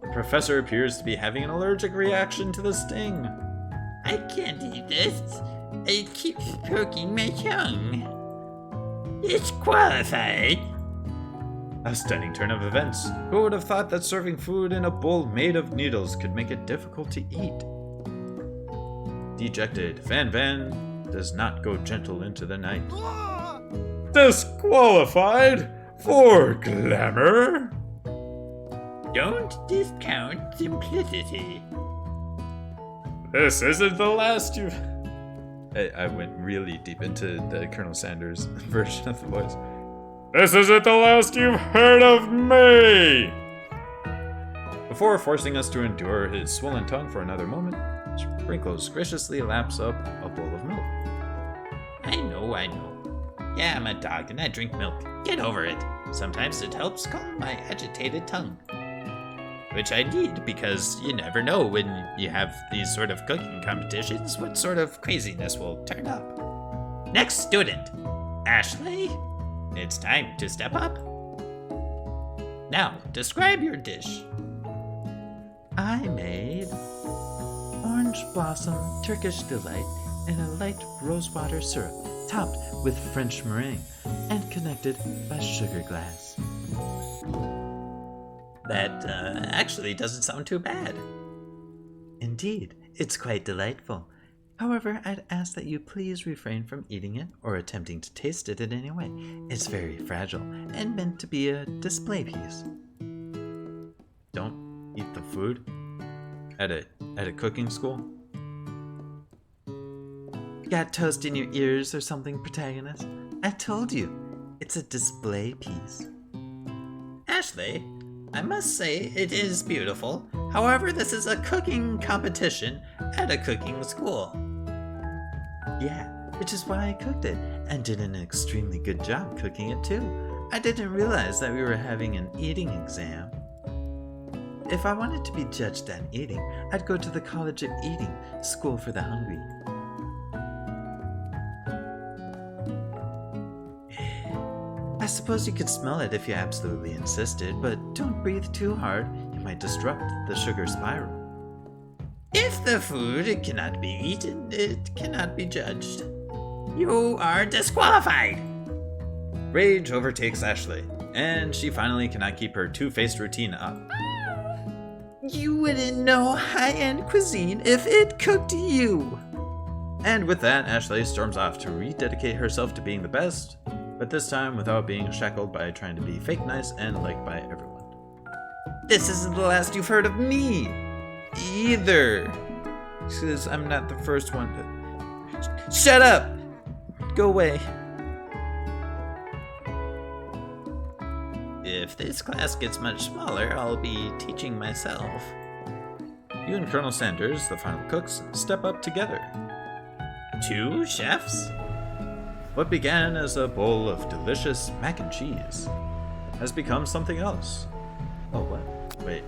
The professor appears to be having an allergic reaction to the sting. I can't eat this. It keeps poking my tongue. Disqualified. A stunning turn of events. Who would have thought that serving food in a bowl made of needles could make it difficult to eat? Dejected, Van does not go gentle into the night. Disqualified for glamour? Don't discount simplicity. This isn't the last you've... I went really deep into the Colonel Sanders version of the voice. This isn't the last you've heard of me! Before forcing us to endure his swollen tongue for another moment, Sprinkles graciously laps up a bowl of milk. I know. Yeah, I'm a dog and I drink milk. Get over it. Sometimes it helps calm my agitated tongue. Which I need because you never know when you have these sort of cooking competitions what sort of craziness will turn up. Next student, Ashley. It's time to step up. Now, describe your dish. I made orange blossom Turkish delight in a light rosewater syrup topped with French meringue and connected by sugar glass. That actually doesn't sound too bad. Indeed, it's quite delightful. However, I'd ask that you please refrain from eating it or attempting to taste it in any way. It's very fragile and meant to be a display piece. Don't eat the food at a cooking school. Got toast in your ears or something, protagonist? I told you, it's a display piece. Ashley, I must say it is beautiful. However, this is a cooking competition at a cooking school. Yeah, which is why I cooked it, and did an extremely good job cooking it too. I didn't realize that we were having an eating exam. If I wanted to be judged on eating, I'd go to the College of Eating, School for the Hungry. I suppose you could smell it if you absolutely insisted, but don't breathe too hard. You might disrupt the sugar spiral. If the food cannot be eaten, it cannot be judged. You are disqualified. Rage overtakes Ashley, and she finally cannot keep her two-faced routine up. You wouldn't know high-end cuisine if it cooked you. And with that, Ashley storms off to rededicate herself to being the best, but this time without being shackled by trying to be fake nice and liked by everyone. This isn't the last you've heard of me, either. Because I'm not the first one to... Shut up! Go away. If this class gets much smaller, I'll be teaching myself. You and Colonel Sanders, the final cooks, step up together. 2 chefs? What began as a bowl of delicious mac and cheese has become something else. Oh, what? Wait.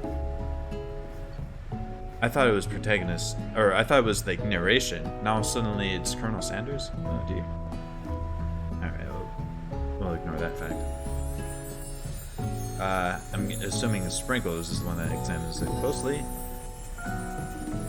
I thought it was protagonist, or I thought it was like narration. Now suddenly it's Colonel Sanders? Oh dear. Alright, we'll ignore that fact. I'm assuming Sprinkles is the one that examines it closely.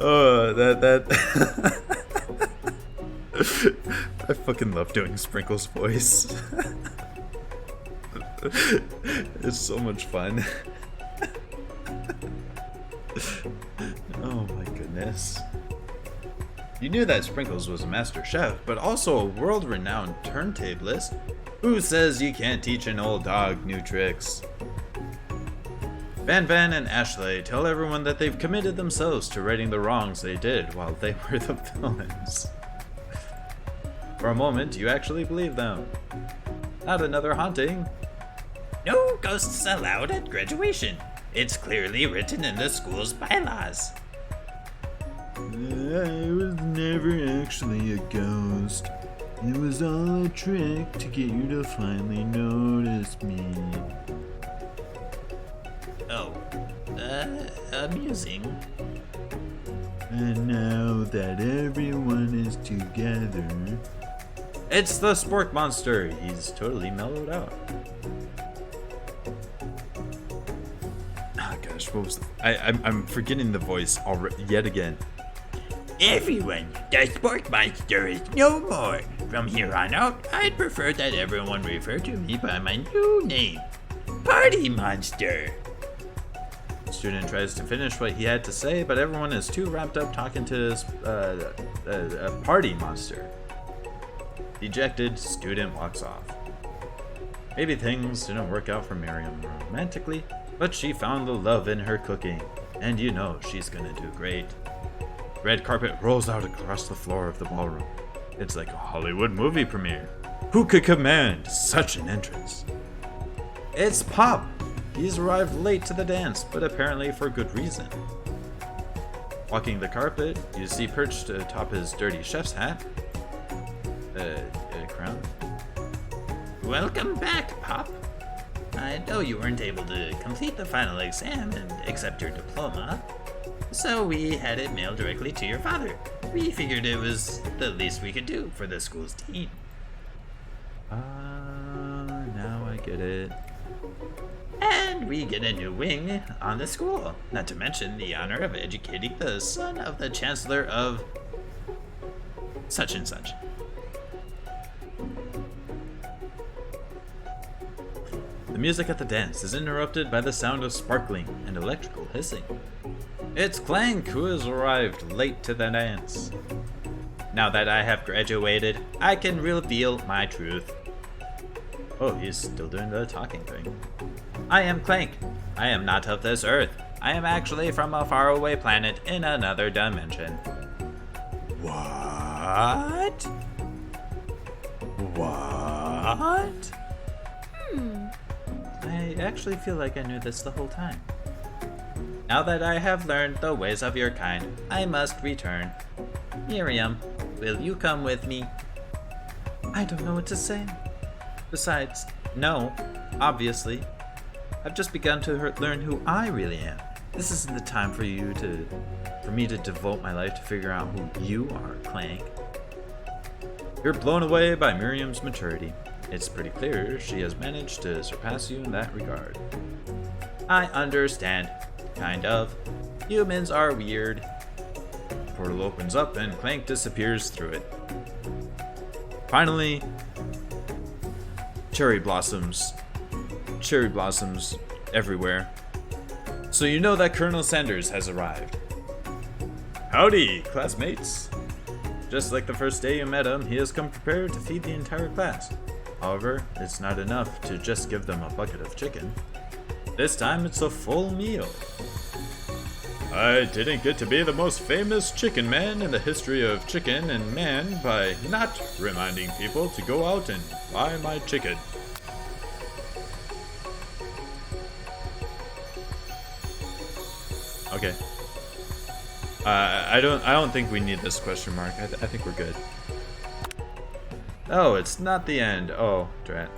Oh, that. I fucking love doing Sprinkle's voice. It's so much fun. Oh my goodness. You knew that Sprinkles was a master chef, but also a world-renowned turntablist. Who says you can't teach an old dog new tricks? Van Van and Ashley tell everyone that they've committed themselves to righting the wrongs they did while they were the villains. For a moment, you actually believe them. Not another haunting. No ghosts allowed at graduation. It's clearly written in the school's bylaws. I was never actually a ghost. It was all a trick to get you to finally notice me. Oh, amusing. And now that everyone is together, It's the Spork Monster. He's totally mellowed out. Ah, gosh, what was I'm forgetting the voice already yet again. Everyone, the Sport Monster is no more. From here on out, I'd prefer that everyone refer to me by my new name, Party Monster. The student tries to finish what he had to say, but everyone is too wrapped up talking to his party monster. Dejected, student walks off. Maybe things didn't work out for Miriam romantically, but she found the love in her cooking, and you know she's gonna do great. Red carpet rolls out across the floor of the ballroom. It's like a Hollywood movie premiere. Who could command such an entrance? It's Pop! He's arrived late to the dance, but apparently for good reason. Walking the carpet, you see perched atop his dirty chef's hat, a crown. Welcome back, Pop. I know you weren't able to complete the final exam and accept your diploma, so we had it mailed directly to your father. We figured it was the least we could do for the school's team. Now I get it. And we get a new wing on the school, not to mention the honor of educating the son of the chancellor of such and such. The music at the dance is interrupted by the sound of sparkling and electrical hissing. It's Clank who has arrived late to the dance. Now that I have graduated, I can reveal my truth. Oh, he's still doing the talking thing. I am Clank. I am not of this earth. I am actually from a faraway planet in another dimension. What? What? I actually feel like I knew this the whole time. Now that I have learned the ways of your kind, I must return. Miriam, will you come with me? I don't know what to say. Besides, no, obviously. I've just begun to learn who I really am. This isn't the time for me to devote my life to figure out who you are, Clank. You're blown away by Miriam's maturity. It's pretty clear she has managed to surpass you in that regard. I understand. Kind of. Humans are weird. The portal opens up and Clank disappears through it. Finally, cherry blossoms everywhere. So you know that Colonel Sanders has arrived. Howdy, classmates. Just like the first day you met him, he has come prepared to feed the entire class. However, it's not enough to just give them a bucket of chicken. This time it's a full meal. I didn't get to be the most famous chicken man in the history of chicken and man by not reminding people to go out and buy my chicken. Okay. I don't think we need this question mark. I think we're good. Oh, it's not the end. Oh, drat.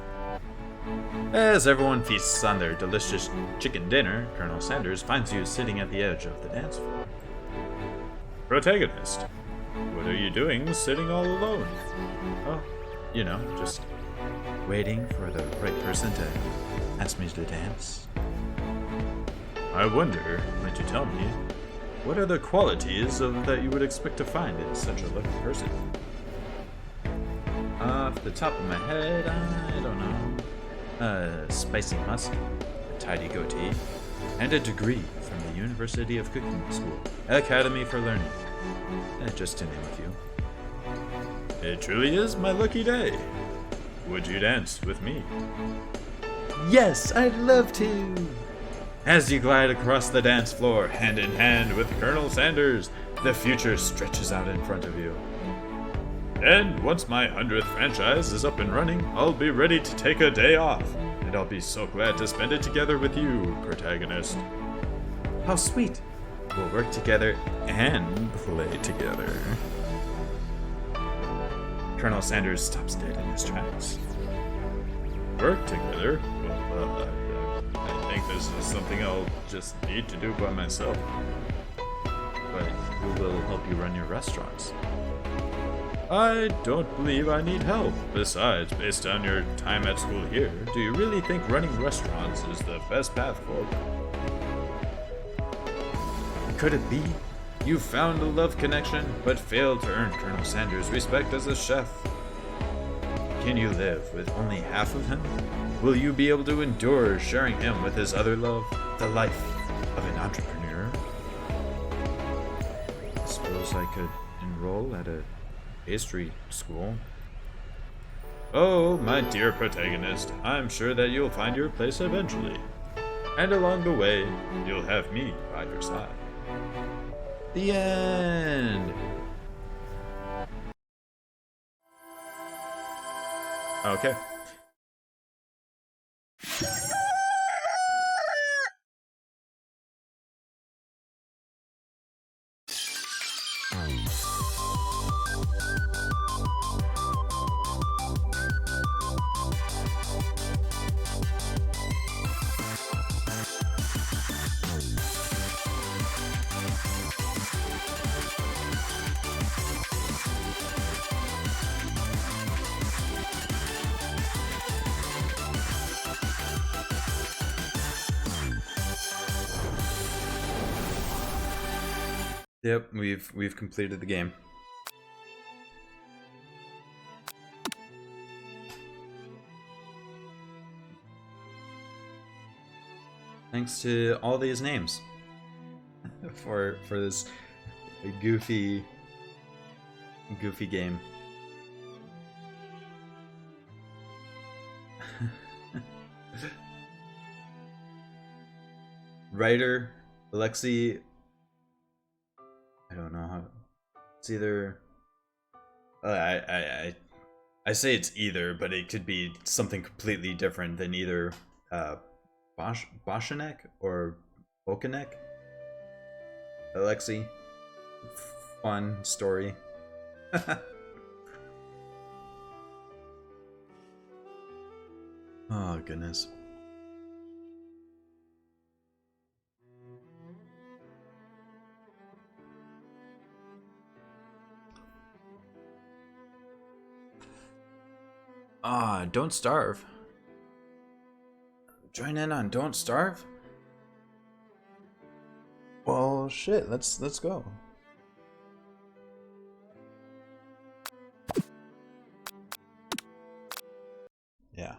As everyone feasts on their delicious chicken dinner, Colonel Sanders finds you sitting at the edge of the dance floor. Protagonist, what are you doing sitting all alone? Oh, you know, just waiting for the right person to ask me to dance. I wonder, might you tell me, what are the qualities that you would expect to find in such a lucky person? Off the top of my head, I don't know. Spicy musk, a tidy goatee, and a degree from the University of Cooking School, Academy for Learning. Just to name a few. It truly is my lucky day. Would you dance with me? Yes, I'd love to! As you glide across the dance floor, hand in hand with Colonel Sanders, the future stretches out in front of you. And once my 100th franchise is up and running, I'll be ready to take a day off. And I'll be so glad to spend it together with you, protagonist. How sweet. We'll work together and play together. Colonel Sanders stops dead in his tracks. Work together? Well, I think this is something I'll just need to do by myself. But who will help you run your restaurants? I don't believe I need help. Besides, based on your time at school here, do you really think running restaurants is the best path forward? Could it be? You found a love connection, but failed to earn Colonel Sanders' respect as a chef. Can you live with only half of him? Will you be able to endure sharing him with his other love, the life of an entrepreneur? I suppose I could enroll at a pastry school. Oh, my dear protagonist, I'm sure that you'll find your place eventually. And along the way, you'll have me by your side. The end! Okay. Yep, we've completed the game. Thanks to all these names for this goofy game. Writer Alexi. I don't know how. It's either. I say it's either, but it could be something completely different than either Boshanek or Bokanek. Alexi. Fun story. Oh, goodness. Ah, Don't Starve. Join in on Don't Starve? Well, shit, let's go. Yeah.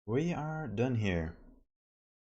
We are done here.